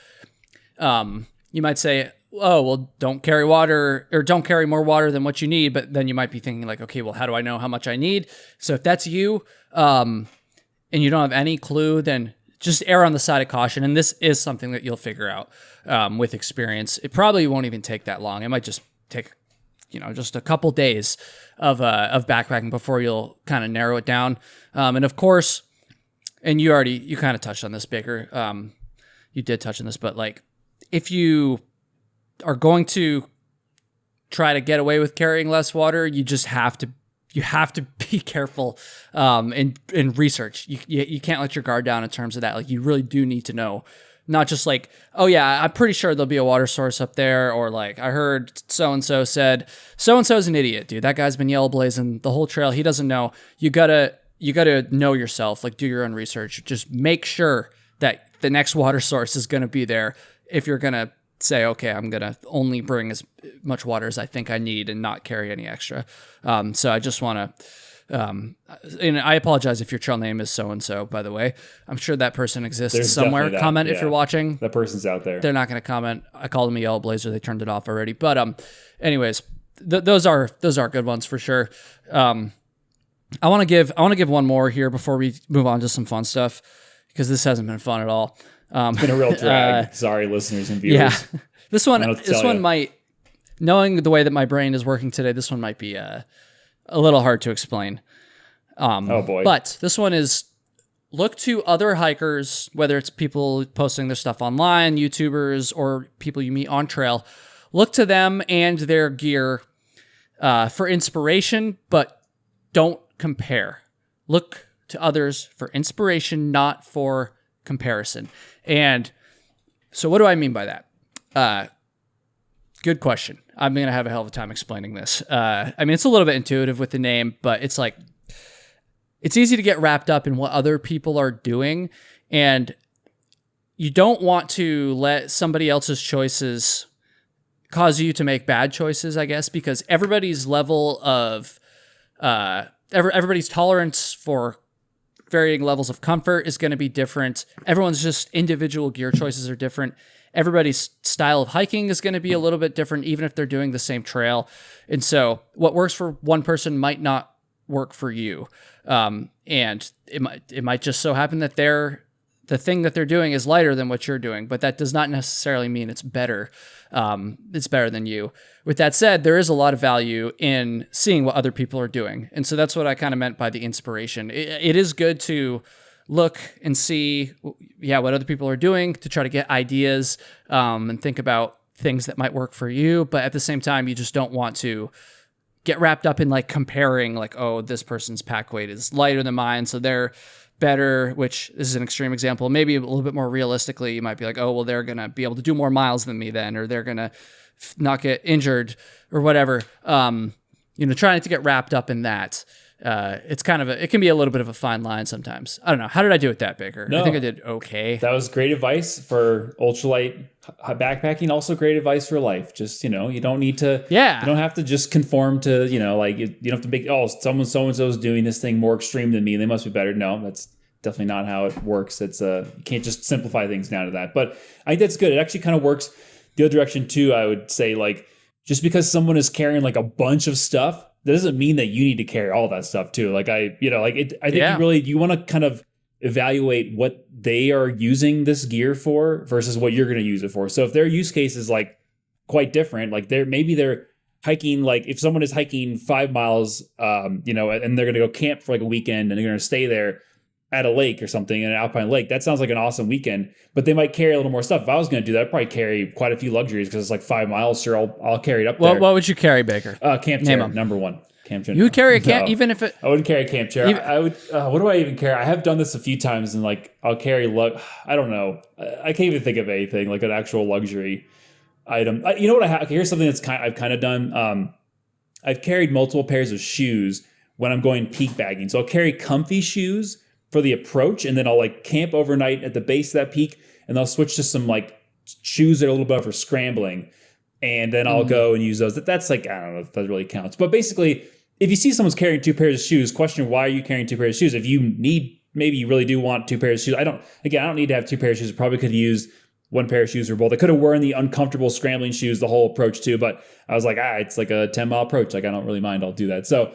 you might say, oh, well, don't carry water or don't carry more water than what you need. But then you might be thinking like, okay, well, how do I know how much I need? So if that's you, and you don't have any clue, then just err on the side of caution. And this is something that you'll figure out with experience. It probably won't even take that long. It might just take, just a couple days of backpacking before you'll kind of narrow it down. And of course, and you kind of touched on this, Baker. You did touch on this, but like, if you are going to try to get away with carrying less water, you have to be careful in research. You can't let your guard down in terms of that. Like, you really do need to know, not just like, oh yeah, I'm pretty sure there'll be a water source up there, or like I heard so-and-so said, so-and-so's an idiot, dude. That guy's been yellow blazing the whole trail. He doesn't know. You gotta know yourself, like do your own research. Just make sure that the next water source is going to be there if you're going to say, okay, I'm going to only bring as much water as I think I need and not carry any extra. So I just want to, and I apologize if your trail name is so-and-so, by the way. I'm sure that person exists somewhere. Comment if you're watching. That person's out there. They're not going to comment. I called them a yellow blazer. They turned it off already. But anyways, those are good ones for sure. I want to give one more here before we move on to some fun stuff, because this hasn't been fun at all. It's been a real drag. Sorry, listeners and viewers. Yeah, this one might, knowing the way that my brain is working today, this one might be a little hard to explain. Oh boy! But this one is, look to other hikers, whether it's people posting their stuff online, YouTubers, or people you meet on trail. Look to them and their gear for inspiration, but don't compare. Look to others for inspiration, not for comparison. And so what do I mean by that? Good question. I'm going to have a hell of a time explaining this. I mean, it's a little bit intuitive with the name, but it's like, it's easy to get wrapped up in what other people are doing, and you don't want to let somebody else's choices cause you to make bad choices, I guess, because everybody's level of, everybody's tolerance for varying levels of comfort is going to be different. Everyone's just individual gear choices are different. Everybody's style of hiking is going to be a little bit different, even if they're doing the same trail. And so what works for one person might not work for you. And it might just so happen that the thing that they're doing is lighter than what you're doing, but that does not necessarily mean it's better. It's better than you. With that said, there is a lot of value in seeing what other people are doing. And so that's what I kind of meant by the inspiration. It is good to look and see, what other people are doing, to try to get ideas, and think about things that might work for you. But at the same time, you just don't want to get wrapped up in like comparing, like, oh, this person's pack weight is lighter than mine, so they're better, which this is an extreme example. Maybe a little bit more realistically, you might be like, oh, well, they're going to be able to do more miles than me then, or they're going to not get injured or whatever. Trying not to get wrapped up in that. It's it can be a little bit of a fine line sometimes. I don't know. How did I do with that, Baker? No, I think I did okay. That was great advice for ultralight backpacking. Also great advice for life. Just, you don't need to, you don't have to just conform to, you don't have to make, so-and-so's doing this thing more extreme than me, they must be better. No, that's definitely not how it works. It's you can't just simplify things down to that. But I think that's good. It actually kind of works the other direction too. I would say, like, just because someone is carrying like a bunch of stuff, that doesn't mean that you need to carry all that stuff too. Like I think you want to kind of evaluate what they are using this gear for versus what you're going to use it for. So if their use case is like quite different, like they're hiking, like if someone is hiking 5 miles, and they're going to go camp for like a weekend and they're going to stay there at a lake or something, in an alpine lake, that sounds like an awesome weekend, but they might carry a little more stuff. If I was going to do that, I'd probably carry quite a few luxuries because it's like 5 miles. Sure, I'll carry it up there. What would you carry, Baker? Camp chair, number one. Camp chair. You would carry a camp, even if it... I wouldn't carry a camp chair. I would... what do I even carry? I have done this a few times, and like I'll carry... I don't know. I can't even think of anything, like an actual luxury item. You know what I have? Here's something I've kind of done. I've carried multiple pairs of shoes when I'm going peak bagging. So I'll carry comfy shoes for the approach, and then I'll like camp overnight at the base of that peak, and I'll switch to some like shoes that are a little bit for scrambling, and then I'll go and use those. That's like, I don't know if that really counts, but basically, if you see someone's carrying 2 pairs of shoes, question why are you carrying 2 pairs of shoes? If you need, maybe you really do want 2 pairs of shoes. I don't need to have 2 pairs of shoes. I probably could use one pair of shoes for both. I could have worn the uncomfortable scrambling shoes the whole approach too, but I was like, it's like a 10-mile approach. Like I don't really mind. I'll do that. So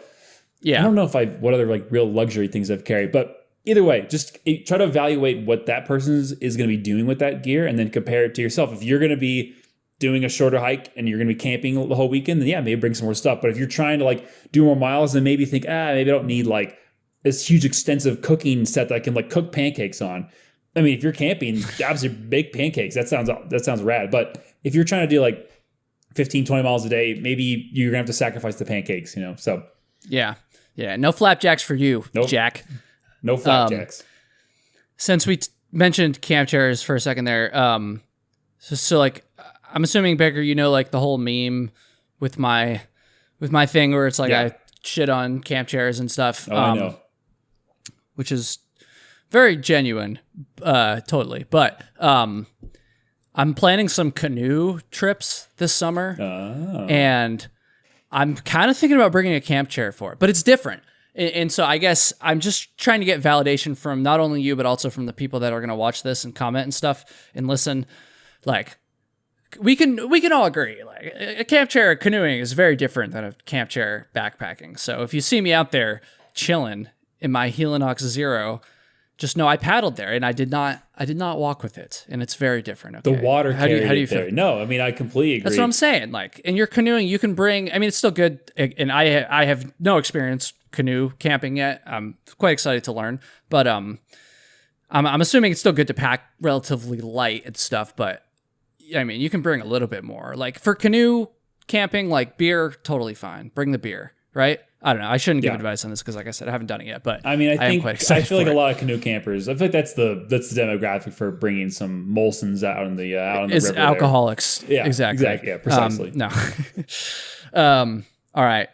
I don't know what other like real luxury things I've carried, but either way, just try to evaluate what that person is going to be doing with that gear and then compare it to yourself. If you're going to be doing a shorter hike and you're going to be camping the whole weekend, then maybe bring some more stuff. But if you're trying to like do more miles, then maybe think, maybe I don't need like this huge extensive cooking set that I can like cook pancakes on. I mean, if you're camping, obviously bake pancakes. That sounds rad. But if you're trying to do like 15, 20 miles a day, maybe you're going to have to sacrifice the pancakes, so. Yeah. No flapjacks for you, nope. Jack. No flapjacks. Since we mentioned camp chairs for a second there, so like, I'm assuming, Baker, like the whole meme with my thing where it's like I shit on camp chairs and stuff. I know. Which is very genuine, totally. But I'm planning some canoe trips this summer, and I'm kind of thinking about bringing a camp chair for it, but it's different. And so I guess I'm just trying to get validation from not only you, but also from the people that are going to watch this and comment and stuff and listen. Like, we can all agree, like a camp chair canoeing is very different than a camp chair backpacking. So if you see me out there chilling in my Helinox Zero, just know I paddled there and I did not walk with it, and it's very different. Okay? The water how do you feel? Feel? No, I mean I completely agree. That's what I'm saying. Like in your canoeing, you can bring. I mean, it's still good, and I have no experience canoe camping yet. I'm quite excited to learn, but I'm assuming it's still good to pack relatively light and stuff. But I mean, you can bring a little bit more. Like for canoe camping, like beer, totally fine. Bring the beer, right? I don't know. I shouldn't give advice on this because, like I said, I haven't done it yet. But I mean, I feel like a lot of canoe campers. I feel like that's the demographic for bringing some Molsons out in the river. It's alcoholics. Yeah, exactly. Yeah, precisely. No. All right.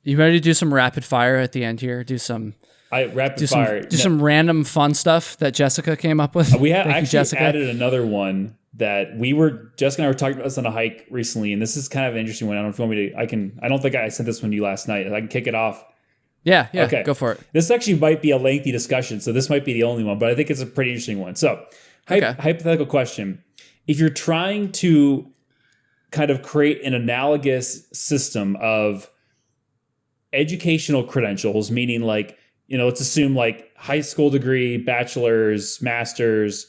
You ready to do some rapid fire at the end here? Do some random fun stuff that Jessica came up with. We have actually added another one that Jessica and I were talking about this on a hike recently, and this is kind of an interesting one. I don't know if you want me to, I don't think I sent this one to you last night. I can kick it off. Yeah, okay. Go for it. This actually might be a lengthy discussion, so this might be the only one, but I think it's a pretty interesting one. So, hypothetical question. If you're trying to kind of create an analogous system of educational credentials, meaning like, let's assume like high school degree, bachelor's, master's,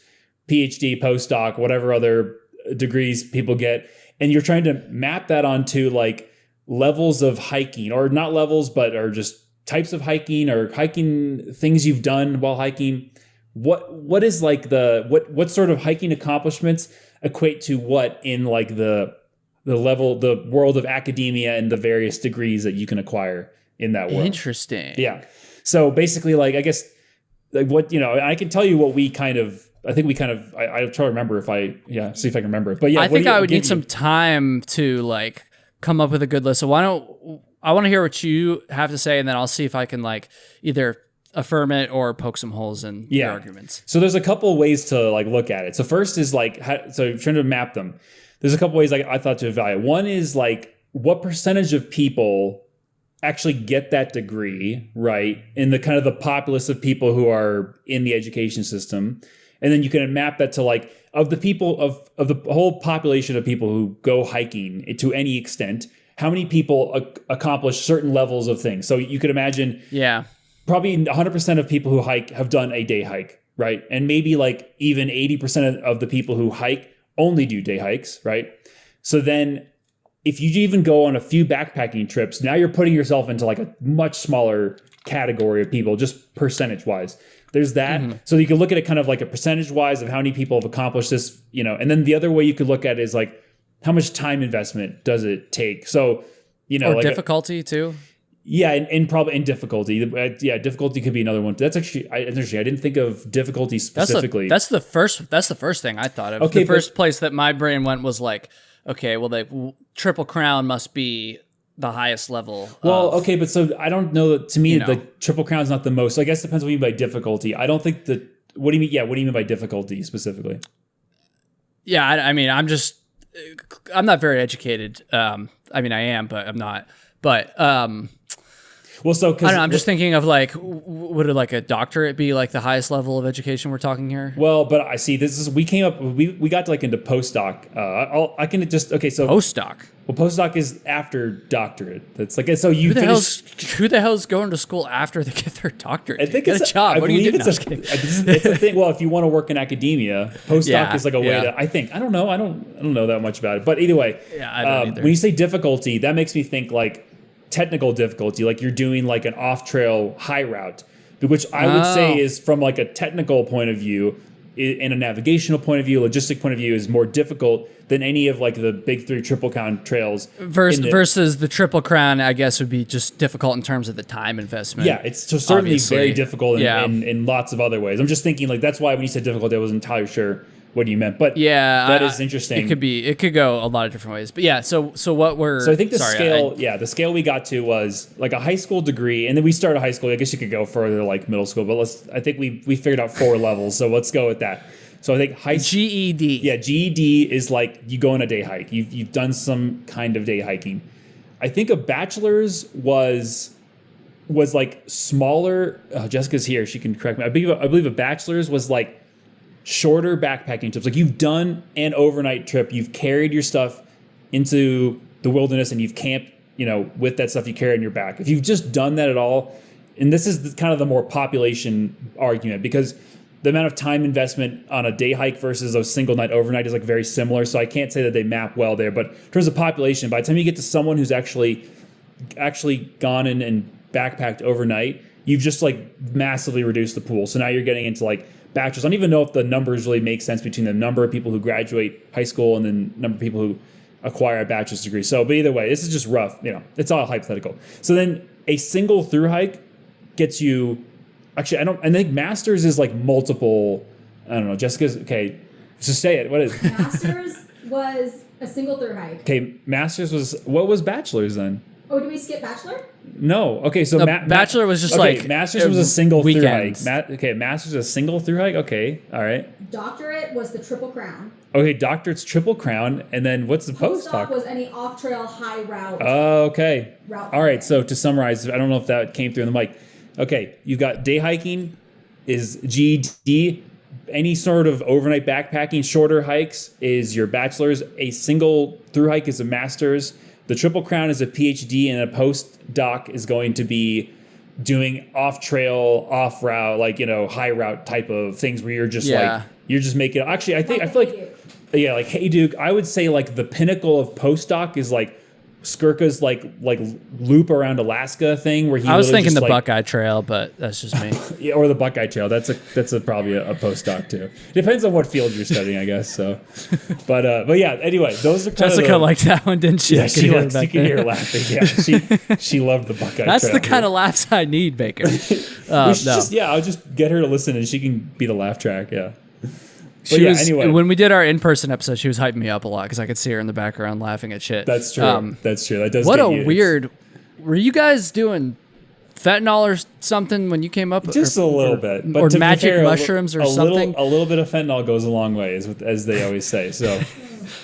PhD, postdoc, whatever other degrees people get, and you're trying to map that onto like levels of hiking, or not levels, but are just types of hiking or hiking things you've done while hiking. What is like what sort of hiking accomplishments equate to what in like the world of academia and the various degrees that you can acquire in that world? Interesting. Yeah. So basically, like, I guess like what, I can tell you what we kind of, I'll try to remember see if I can remember it. But yeah, I think I would need some time to like come up with a good list. So I want to hear what you have to say, and then I'll see if I can like either affirm it or poke some holes in your arguments. So there's a couple of ways to like look at it. So first is like, so trying to map them. There's a couple ways I thought to evaluate. One is like, what percentage of people actually get that degree, right? In the kind of the populace of people who are in the education system. And then you can map that to like, of the people of the whole population of people who go hiking to any extent, how many people accomplish certain levels of things. So you could imagine probably 100% of people who hike have done a day hike, right? And maybe like even 80% of the people who hike only do day hikes, right? So then if you even go on a few backpacking trips, now you're putting yourself into like a much smaller category of people, just percentage wise. There's that. Mm-hmm. So you can look at it kind of like a percentage wise of how many people have accomplished this, and then the other way you could look at it is like, how much time investment does it take? So, or like difficulty too. Yeah. And probably in difficulty. Difficulty could be another one. That's actually interesting. I didn't think of difficulty specifically. That's the first thing I thought of. Okay, the first place that my brain went was like, okay, well, the Triple Crown must be the highest level. Well, okay, but so I don't know that, to me, the Triple Crown is not the most. So I guess it depends what you mean by difficulty. I don't think that, what do you mean? Yeah, what do you mean by difficulty specifically? Yeah, I mean, I'm not very educated. I mean, I am, but I'm not. But Well, so I don't know, I'm just thinking of like, would like a doctorate be like the highest level of education we're talking here? Well, but I see we got to like into postdoc. I can just okay. So Postdoc. well, postdoc is after doctorate. That's like so you Who the hell's going to school after they get their doctorate? I think get a job. What are you doing? It's a thing. Well, if you want to work in academia, postdoc is like a way to. I think I don't know that much about it. But either way, I don't either. When you say difficulty, that makes me think like technical difficulty, like you're doing like an off-trail high route, which I would say is from like a technical point of view and a navigational point of view, logistic point of view, is more difficult than any of like the big 3 Triple Crown trails. Versus the Triple Crown, I guess, would be just difficult in terms of the time investment. Yeah, it's certainly very difficult in lots of other ways. I'm just thinking like that's why when you said difficulty, I wasn't entirely sure what you meant, but that is interesting. It could go a lot of different ways, but yeah. So I think the scale we got to was like a high school degree, and then we started high school. I guess you could go further, like middle school, but I think we figured out 4 levels, so let's go with that. So I think GED. Yeah, GED is like you go on a day hike. You've done some kind of day hiking. I think a bachelor's was like smaller. Jessica's here; she can correct me. I believe a bachelor's was like shorter backpacking trips. Like you've done an overnight trip, you've carried your stuff into the wilderness and you've camped, with that stuff you carry on your back. If you've just done that at all, and this is kind of the more population argument, because the amount of time investment on a day hike versus a single night overnight is like very similar. So I can't say that they map well there, but in terms of population, by the time you get to someone who's actually gone in and backpacked overnight, you've just like massively reduced the pool. So now you're getting into like bachelors. I don't even know if the numbers really make sense between the number of people who graduate high school and then number of people who acquire a bachelor's degree. So, but either way, this is just rough. It's all hypothetical. So then a single through hike gets you. Actually, I think masters is like multiple. I don't know. Jessica's okay. Just say it. What is masters? Was a single through hike. Okay, masters was what was bachelor's then? Oh, did we skip bachelor? No. Okay, so bachelor was just like masters was a single weekends. through hike. Masters is a single through hike. Okay, all right. Doctorate was the Triple Crown. Okay, doctorate's Triple Crown, and then what's the postdoc? Was any off-trail high route. Oh, okay. Route all right. So to summarize, I don't know if that came through in the mic. Okay, you've got day hiking is GED. Any sort of overnight backpacking, shorter hikes is your bachelor's. A single through hike is a master's. The Triple Crown is a PhD, and a postdoc is going to be doing off-trail, off-route, like, high route type of things where you're just you're just making. Actually, I feel like Hey Duke. I would say like the pinnacle of postdoc is like Skirka's like loop around Alaska thing where he. I was thinking the Buckeye Trail, but that's just me. Yeah, or the Buckeye Trail. That's probably a postdoc too. Depends on what field you're studying, I guess. So, but yeah. Anyway, those are kind Jessica liked that one, didn't she? Yeah, you can hear her laughing. Yeah, she loved the Buckeye Trail. That's the kind of laughs I need, Baker. I'll just get her to listen, and she can be the laugh track. Yeah. Anyway. When we did our in-person episode, she was hyping me up a lot because I could see her in the background laughing at shit. That's true. That's true. That does. What a weird. Were you guys doing fentanyl or something when you came up? Just a little bit, but or magic mushrooms or something. A little bit of fentanyl goes a long way, as they always say. So.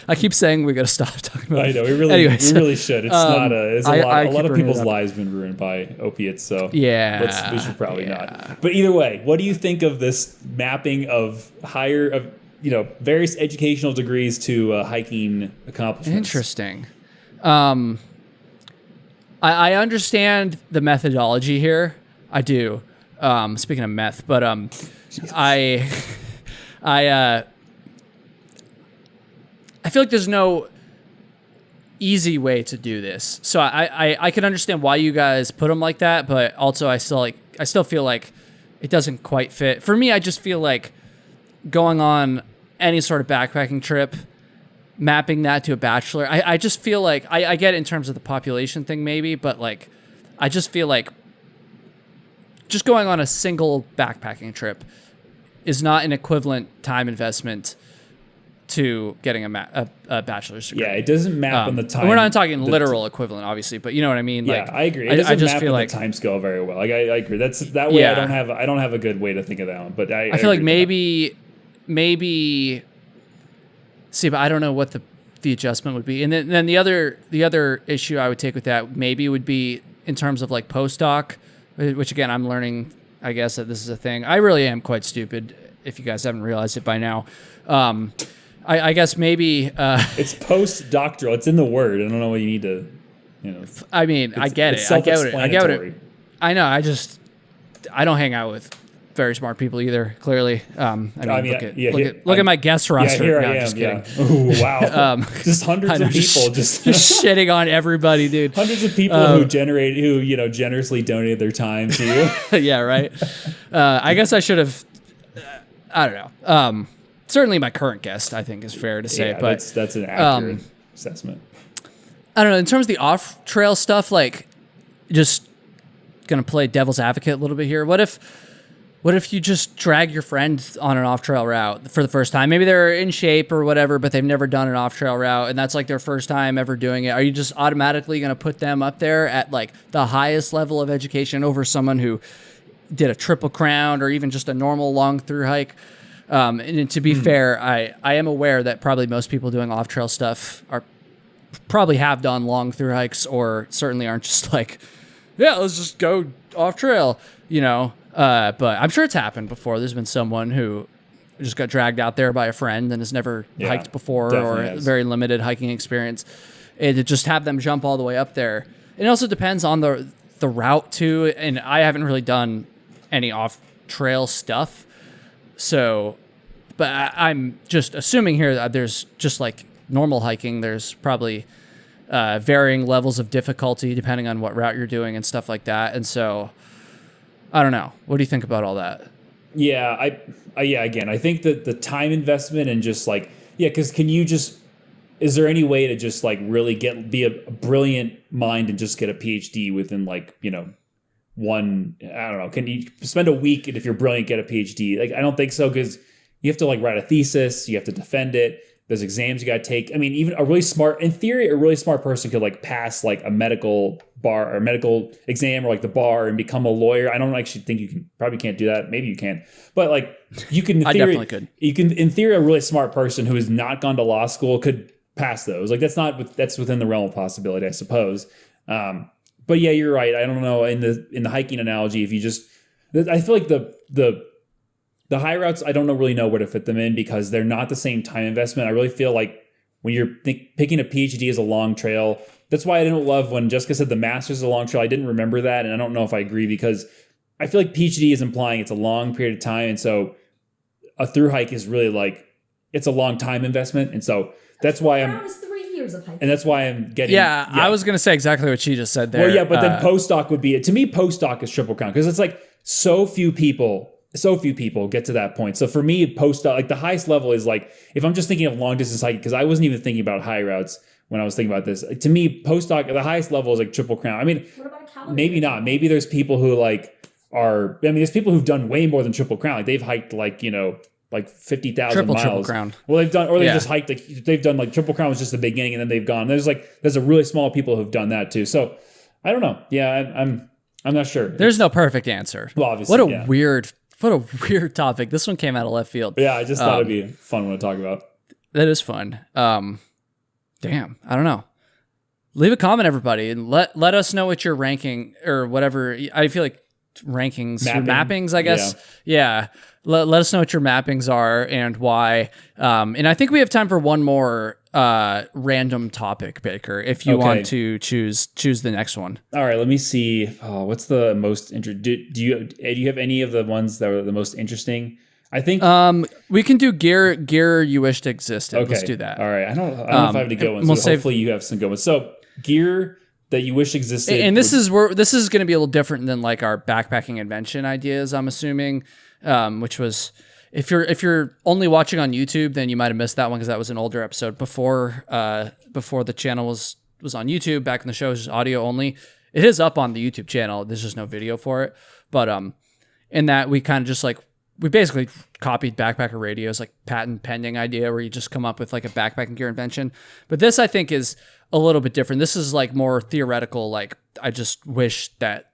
I keep saying we got to stop talking about it. I know we really should. It's not a lot of people's lives have been ruined by opiates. So we should probably not. But either way, what do you think of this mapping of various educational degrees to hiking accomplishments? Interesting. I understand the methodology here. I do. Speaking of meth, but I feel like there's no easy way to do this. So I can understand why you guys put them like that, but also I still feel like it doesn't quite fit. For me, I just feel like going on any sort of backpacking trip, mapping that to a bachelor, I just feel like I get it in terms of the population thing maybe, but like I just feel like just going on a single backpacking trip is not an equivalent time investment to getting a bachelor's degree. Yeah, it doesn't map on the time. We're not talking literal equivalent, obviously, but you know what I mean. Yeah, I agree. It doesn't just map on the time scale very well. Like I agree. That way. Yeah. I don't have a good way to think of that one. But I feel like maybe. See, but I don't know what the adjustment would be. And then the other issue I would take with that maybe would be in terms of like postdoc, which again, I'm learning, I guess, that this is a thing. I really am quite stupid, if you guys haven't realized it by now. I guess maybe... it's postdoctoral. It's in the word. I don't know what you need to, I mean, I get it. I get it. I know. I don't hang out with very smart people either, clearly. Look at my guest roster. Yeah, here I am. Yeah. Ooh, wow. Just hundreds of people just shitting on everybody, dude. Hundreds of people who generously donated their time to you. Yeah, right. I guess I should have. I don't know. Certainly, my current guest, I think, is fair to say. But that's an accurate assessment. I don't know. In terms of the off-trail stuff, like, just gonna play devil's advocate a little bit here. What if you just drag your friend on an off-trail route for the first time? Maybe they're in shape or whatever, but they've never done an off-trail route, and that's like their first time ever doing it. Are you just automatically going to put them up there at like the highest level of education over someone who did a triple crown or even just a normal long through hike? And to be fair, I am aware that probably most people doing off-trail stuff probably have done long through hikes, or certainly aren't just like, yeah, let's just go off-trail, but I'm sure it's happened before. There's been someone who just got dragged out there by a friend and has never hiked before, or very limited hiking experience. And to just have them jump all the way up there. It also depends on the route too. And I haven't really done any off-trail stuff. So, but I'm just assuming here that there's just like normal hiking. There's probably varying levels of difficulty depending on what route you're doing and stuff like that. And so, I don't know. What do you think about all that? Yeah, again, I think that the time investment and just like, because is there any way to just like really be a brilliant mind and just get a PhD within like, one, I don't know, can you spend a week and if you're brilliant, get a PhD? Like, I don't think so, because you have to like write a thesis, you have to defend it. There's exams you got to take. I mean, even a really smart person could like pass like a medical bar or medical exam or like the bar and become a lawyer. I don't actually think probably can't do that. Maybe you can, but like you can, I definitely could. You can, in theory, a really smart person who has not gone to law school could pass those. Like that's within the realm of possibility, I suppose. But yeah, you're right. I don't know. In the hiking analogy, if you just, I feel like the high routes, I don't really know where to fit them in because they're not the same time investment. I really feel like when you're picking a PhD as a long trail, that's why I didn't love when Jessica said the master's is a long trail. I didn't remember that, and I don't know if I agree because I feel like PhD is implying it's a long period of time, and so a through hike is really like it's a long time investment, and so that's why I'm. 3 years of hiking. And that's why I'm getting. Yeah, I was going to say exactly what she just said there. Well, yeah, but then postdoc would be to me. Postdoc is triple crown because it's like so few people get to that point. So for me, postdoc, like the highest level is like, if I'm just thinking of long distance hiking, because I wasn't even thinking about high routes when I was thinking about this. To me, postdoc, the highest level is like triple crown. I mean, what about a Calorie? Maybe not. Maybe there's people who there's people who've done way more than triple crown. Like they've hiked like 50,000 miles. Triple crown. Well, they've done, or they just hiked, like they've done like triple crown was just the beginning and then they've gone. There's a really small people who've done that too. So I don't know. Yeah, I'm not sure. There's no perfect answer. Well, obviously, What a weird topic. This one came out of left field. Yeah, I just thought it'd be a fun one to talk about. That is fun. Damn, I don't know. Leave a comment, everybody, and let us know what your ranking or whatever. I feel like mappings, I guess. Yeah. Let us know what your mappings are and why. And I think we have time for one more random topic, Baker, if you want to choose the next one. All right, let me see. What's the most do you have any of the ones that were the most interesting? I think we can do gear you wished existed. Okay. Let's do that. All right. I don't know if I have any good ones. Hopefully you have some good ones. So gear that you wish existed. And this is going to be a little different than like our backpacking invention ideas, I'm assuming, which was if you're only watching on YouTube, then you might have missed that one because that was an older episode before the channel was on YouTube. Back when the show was just audio only. It is up on the YouTube channel. There's just no video for it. But in that we kind of just like we basically copied Backpacker Radio's like patent pending idea where you just come up with like a backpacking gear invention. But this I think is a little bit different. This is like more theoretical. Like I just wish that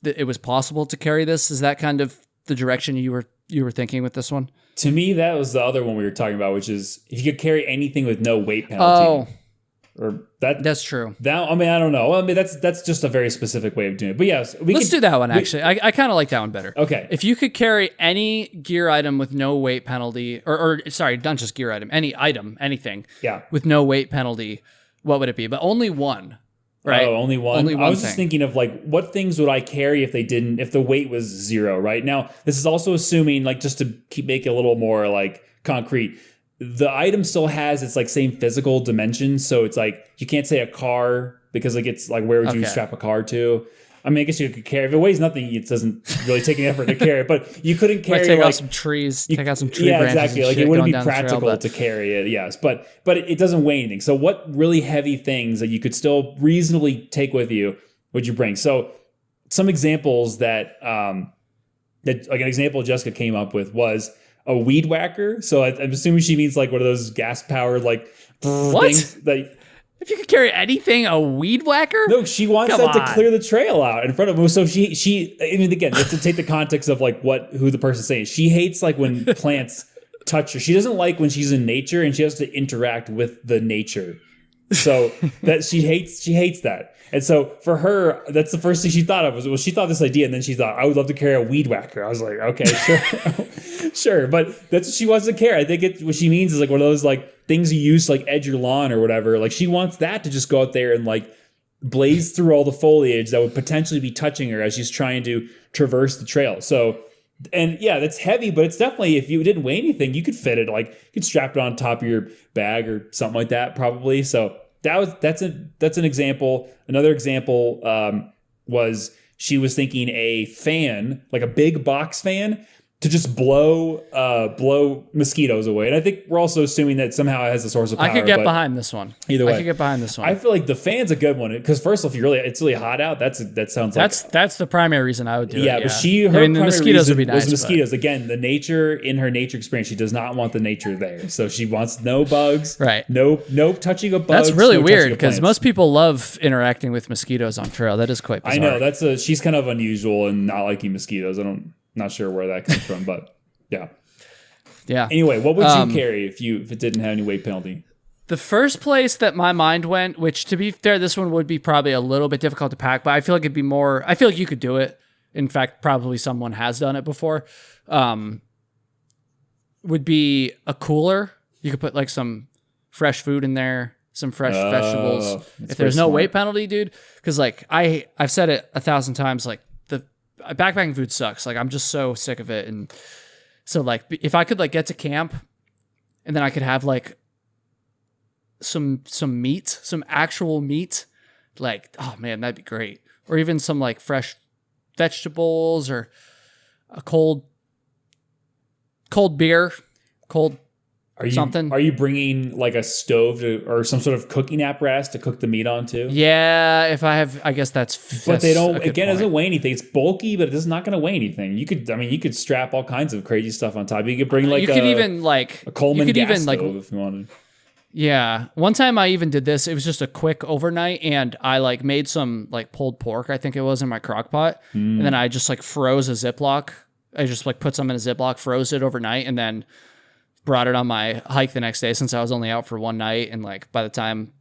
it was possible to carry this. Is that kind of the direction you were thinking with this one? To me, that was the other one we were talking about, which is if you could carry anything with no weight penalty. or that. That's true. That I mean, I don't know. I mean, that's just a very specific way of doing it. But yes, Let's do that one. Actually, I kind of like that one better. Okay. If you could carry any gear item with no weight penalty, or sorry, not just gear item, any item, anything, with no weight penalty, what would it be? But only one. Right. Oh, only one. Only one I was thing. just thinking of like what things would I carry if the weight was 0, right? Now, this is also assuming, like, just to make it a little more like concrete, the item still has its like same physical dimensions. So it's like you can't say a car because like it's like, where would you strap a car to? I mean, I guess you could carry. If it weighs nothing, it doesn't really take any effort to carry it. But you couldn't carry. Take like, out some trees. Take out some tree yeah, branches. exactly. And Like shit it wouldn't going be down the practical trail, to carry it. Yes, but it doesn't weigh anything. So what really heavy things that you could still reasonably take with you would you bring? So some examples that like an example Jessica came up with was a weed whacker. So I'm assuming she means like one of those gas powered like things that. If you could carry anything, a weed whacker? No, she wants that to clear the trail out in front of them. So she, I mean, again, just to take the context of like who the person's saying. She hates like when plants touch her. She doesn't like when she's in nature and she has to interact with the nature. So that she hates that. And so for her, that's the first thing she thought of was she thought this idea, and then she thought, I would love to carry a weed whacker. I was like, okay, sure, sure, but that's what she wants to carry. I think what she means is like one of those like things you use to like edge your lawn or whatever. Like she wants that to just go out there and like blaze through all the foliage that would potentially be touching her as she's trying to traverse the trail. So, and yeah, that's heavy, but it's definitely, if you didn't weigh anything, you could fit it, like you could strap it on top of your bag or something like that, probably. So that's an example. Another example was she was thinking a fan, like a big box fan, to just blow mosquitoes away. And I think we're also assuming that somehow it has a source of power. I could get behind this one. Either way, I could get behind this one. I feel like the fan's a good one because first off, it's really hot out. That sounds like that's the primary reason I would do it. Yeah, but the mosquitoes would be nice. Was mosquitoes again? The nature in her nature experience, she does not want the nature there, so she wants no bugs. Right. No touching of bugs. That's really weird because most people love interacting with mosquitoes on trail. That is quite bizarre. I know she's kind of unusual and not liking mosquitoes. Not sure where that comes from, but. Yeah. Yeah. Anyway, what would you carry if it didn't have any weight penalty? The first place that my mind went, which to be fair, this one would be probably a little bit difficult to pack, but I feel like it'd be more. I feel like you could do it. In fact, probably someone has done it before. Would be a cooler. You could put like some fresh food in there, some fresh vegetables. If there's no weight penalty, dude, because like I've said it 1,000 times, like the backpacking food sucks. Like I'm just so sick of it. And so like if I could like get to camp and then I could have like some meat, some actual meat, like, oh man, that'd be great. Or even some like fresh vegetables or a cold beer, something. Are you bringing like a stove or some sort of cooking apparatus to cook the meat on too? Yeah, if I have, I guess that's. But they don't. Again, it doesn't weigh anything. It's bulky, but it's not going to weigh anything. You could strap all kinds of crazy stuff on top. You could bring like a Coleman gas stove if you wanted. Yeah, one time I even did this. It was just a quick overnight, and I like made some like pulled pork, I think it was, in my crock pot, and then I just like froze a Ziploc. I just like put some in a Ziploc, froze it overnight, and then brought it on my hike the next day since I was only out for one night. And like by the time,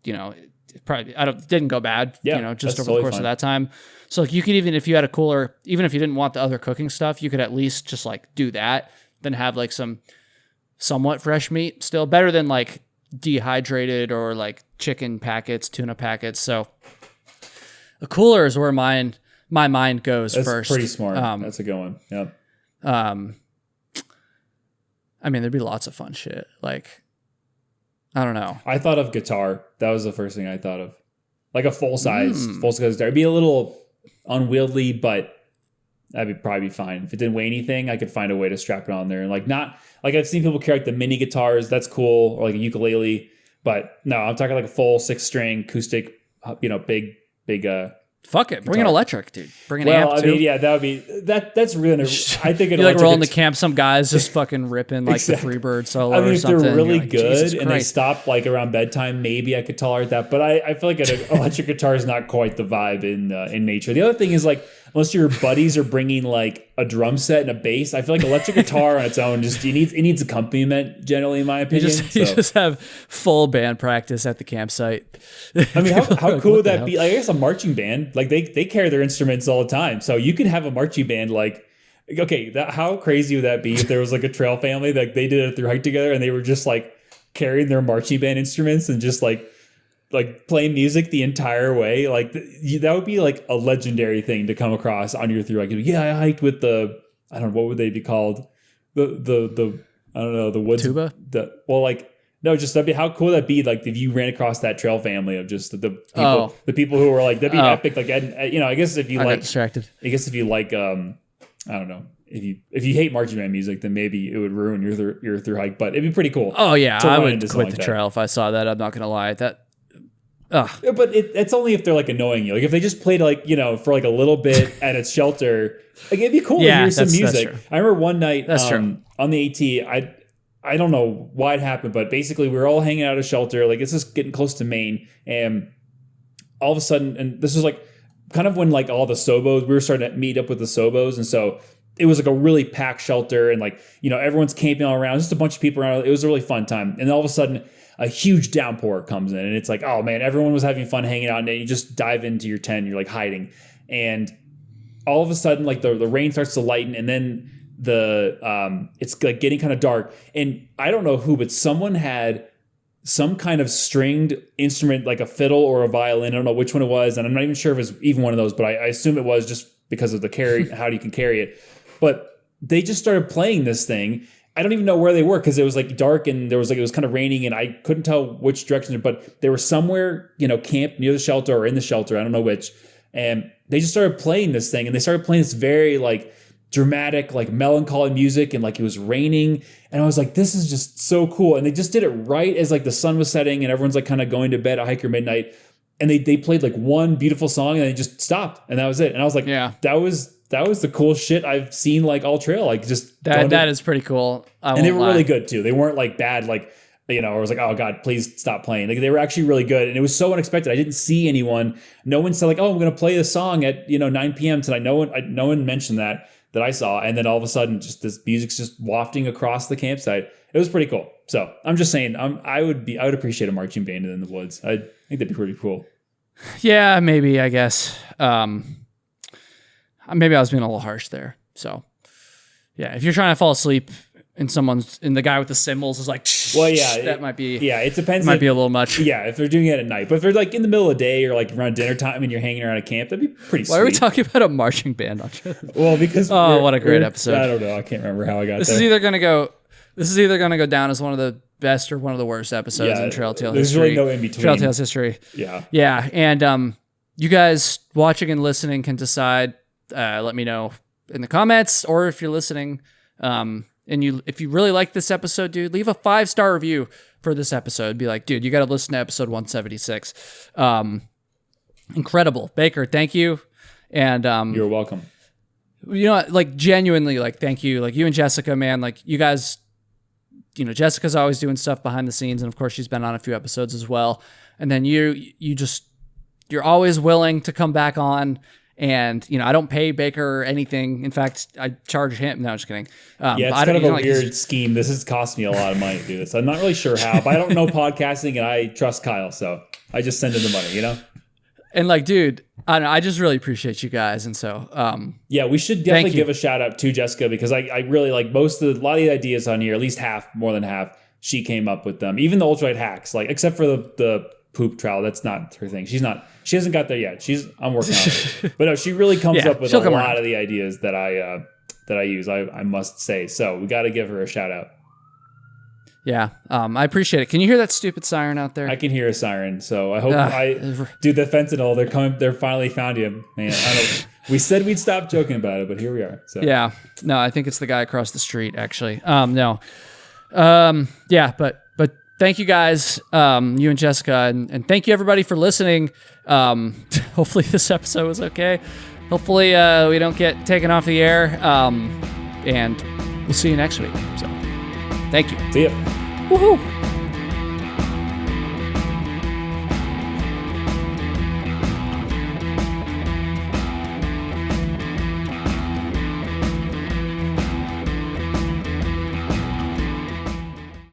it probably didn't go bad. Yeah, just over the course of that time. So like you could even, if you had a cooler, even if you didn't want the other cooking stuff, you could at least just like do that, then have like some somewhat fresh meat still, better than like dehydrated or like chicken packets, tuna packets. So a cooler is where my mind goes first. Pretty smart. That's a good one. Yep. I mean, there'd be lots of fun shit. Like, I don't know. I thought of guitar. That was the first thing I thought of. Like a full size guitar. It'd be a little unwieldy, but that'd probably be fine. If it didn't weigh anything, I could find a way to strap it on there. And like not like I've seen people carry like the mini guitars. That's cool. Or like a ukulele. But no, I'm talking like a full 6-string acoustic, big fuck it. Bring an electric, dude. Bring an amp, too. I mean, yeah, that would be that's really. I think you like rolling the camp. Some guys just fucking ripping like the Freebird solo. I mean, or if something. they're really like, good and they stop like around bedtime, maybe I could tolerate that. But I feel like an electric guitar is not quite the vibe in nature. The other thing is like unless your buddies are bringing like a drum set and a bass. I feel like electric guitar on its own it needs accompaniment generally, in my opinion. You just have full band practice at the campsite. I mean, how cool would that be? Like, I guess a marching band, like they carry their instruments all the time, so you could have a marching band like. Okay, how crazy would that be if there was like a trail family that they did a through hike together and they were just like carrying their marching band instruments and just like playing music the entire way? Like that would be like a legendary thing to come across on your through hike. Yeah, I hiked with I don't know, what would they be called? The I don't know, the woods tuba. That'd be how cool that'd be. Like if you ran across that trail family of just the people who were like that'd be epic. Like I guess if you got distracted. I guess if you like I don't know. If you hate marching band music, then maybe it would ruin your through hike. But it'd be pretty cool. Oh yeah, I would quit the trail if I saw that. I'm not gonna lie. Yeah, but it's only if they're like annoying you. Like if they just played like for like a little bit at its shelter, like it'd be cool to hear some music. I remember one night on the AT, I don't know why it happened, but basically we were all hanging out at a shelter. Like it's just getting close to Maine, and all of a sudden, and this was like. Kind of when like all the Sobos, we were starting to meet up with the Sobos. And so it was like a really packed shelter and like, everyone's camping all around, just a bunch of people around. It was a really fun time. And all of a sudden a huge downpour comes in and it's like, oh man, everyone was having fun hanging out and then you just dive into your tent, you're like hiding. And all of a sudden like the rain starts to lighten and then it's like getting kind of dark. And I don't know who, but someone had some kind of stringed instrument, like a fiddle or a violin. I don't know which one it was. And I'm not even sure if it's even one of those, but I assume it was just because of the how you can carry it. But they just started playing this thing. I don't even know where they were because it was like dark and it was kind of raining and I couldn't tell which direction, but they were somewhere, camped near the shelter or in the shelter. I don't know which. And they just started playing this thing and they started playing this very like dramatic, like melancholy music and like it was raining. And I was like, this is just so cool. And they just did it right as like the sun was setting and everyone's like kind of going to bed at hiker midnight. And they played like one beautiful song and they just stopped and that was it. And I was like, yeah, that was the coolest shit I've seen like all trail. Like just that is pretty cool. And they were really good too. They weren't like bad, like, or I was like, oh God, please stop playing. Like they were actually really good. And it was so unexpected. I didn't see anyone. No one said like, oh, I'm going to play this song at, 9 PM tonight. No one mentioned that I saw. And then all of a sudden just this music's just wafting across the campsite. It was pretty cool. So I'm just saying, I would appreciate a marching band in the woods. I think that'd be pretty cool. Yeah, maybe, I guess. Maybe I was being a little harsh there. So yeah, if you're trying to fall asleep and the guy with the cymbals is like, well, yeah, that might be, yeah, it depends. Might be a little much. Yeah, if they're doing it at night, but if they're like in the middle of the day or like around dinner time and you're hanging around a camp, that'd be pretty sweet. Why are we talking about a marching band on show? Well, because what a great episode. I don't know. I can't remember how I got there. This is either going to go down as one of the best or one of the worst episodes in Trail Tale history. There's really no in between. Trail Tales history. Yeah. Yeah. And you guys watching and listening can decide. Let me know in the comments, or if you're listening, and if you really like this episode, dude, leave a 5-star review for this episode. Be like, dude, you got to listen to episode 176. Incredible. Baker, thank you. And you're welcome. Like genuinely, like, thank you. Like you and Jessica, man, like you guys, Jessica's always doing stuff behind the scenes. And of course she's been on a few episodes as well. And then you're always willing to come back on. And, I don't pay Baker anything. In fact, I charge him. No, I'm just kidding. Yeah, it's kind of a weird scheme. This has cost me a lot of money to do this. I'm not really sure how, but I don't know podcasting and I trust Kyle. So I just send him the money, And like, dude, I just really appreciate you guys. And so, yeah, we should definitely give a shout out to Jessica because I really like a lot of the ideas on here, at least more than half, she came up with them. Even the Ultralight hacks, like except for the poop trowel, that's not her thing. She hasn't got there yet. I'm working on it. But no, she really comes up with a lot of the ideas that I use, I must say. So we got to give her a shout out. Yeah, I appreciate it. Can you hear that stupid siren out there? I can hear a siren. So I hope dude, the fentanyl, they're coming. They're finally found you, man. We said we'd stop joking about it, but here we are. So yeah, no, I think it's the guy across the street actually. No, yeah, but thank you guys, you and Jessica, and thank you everybody for listening. Hopefully this episode was okay. Hopefully we don't get taken off the air. And we'll see you next week. So thank you. See ya. Woohoo.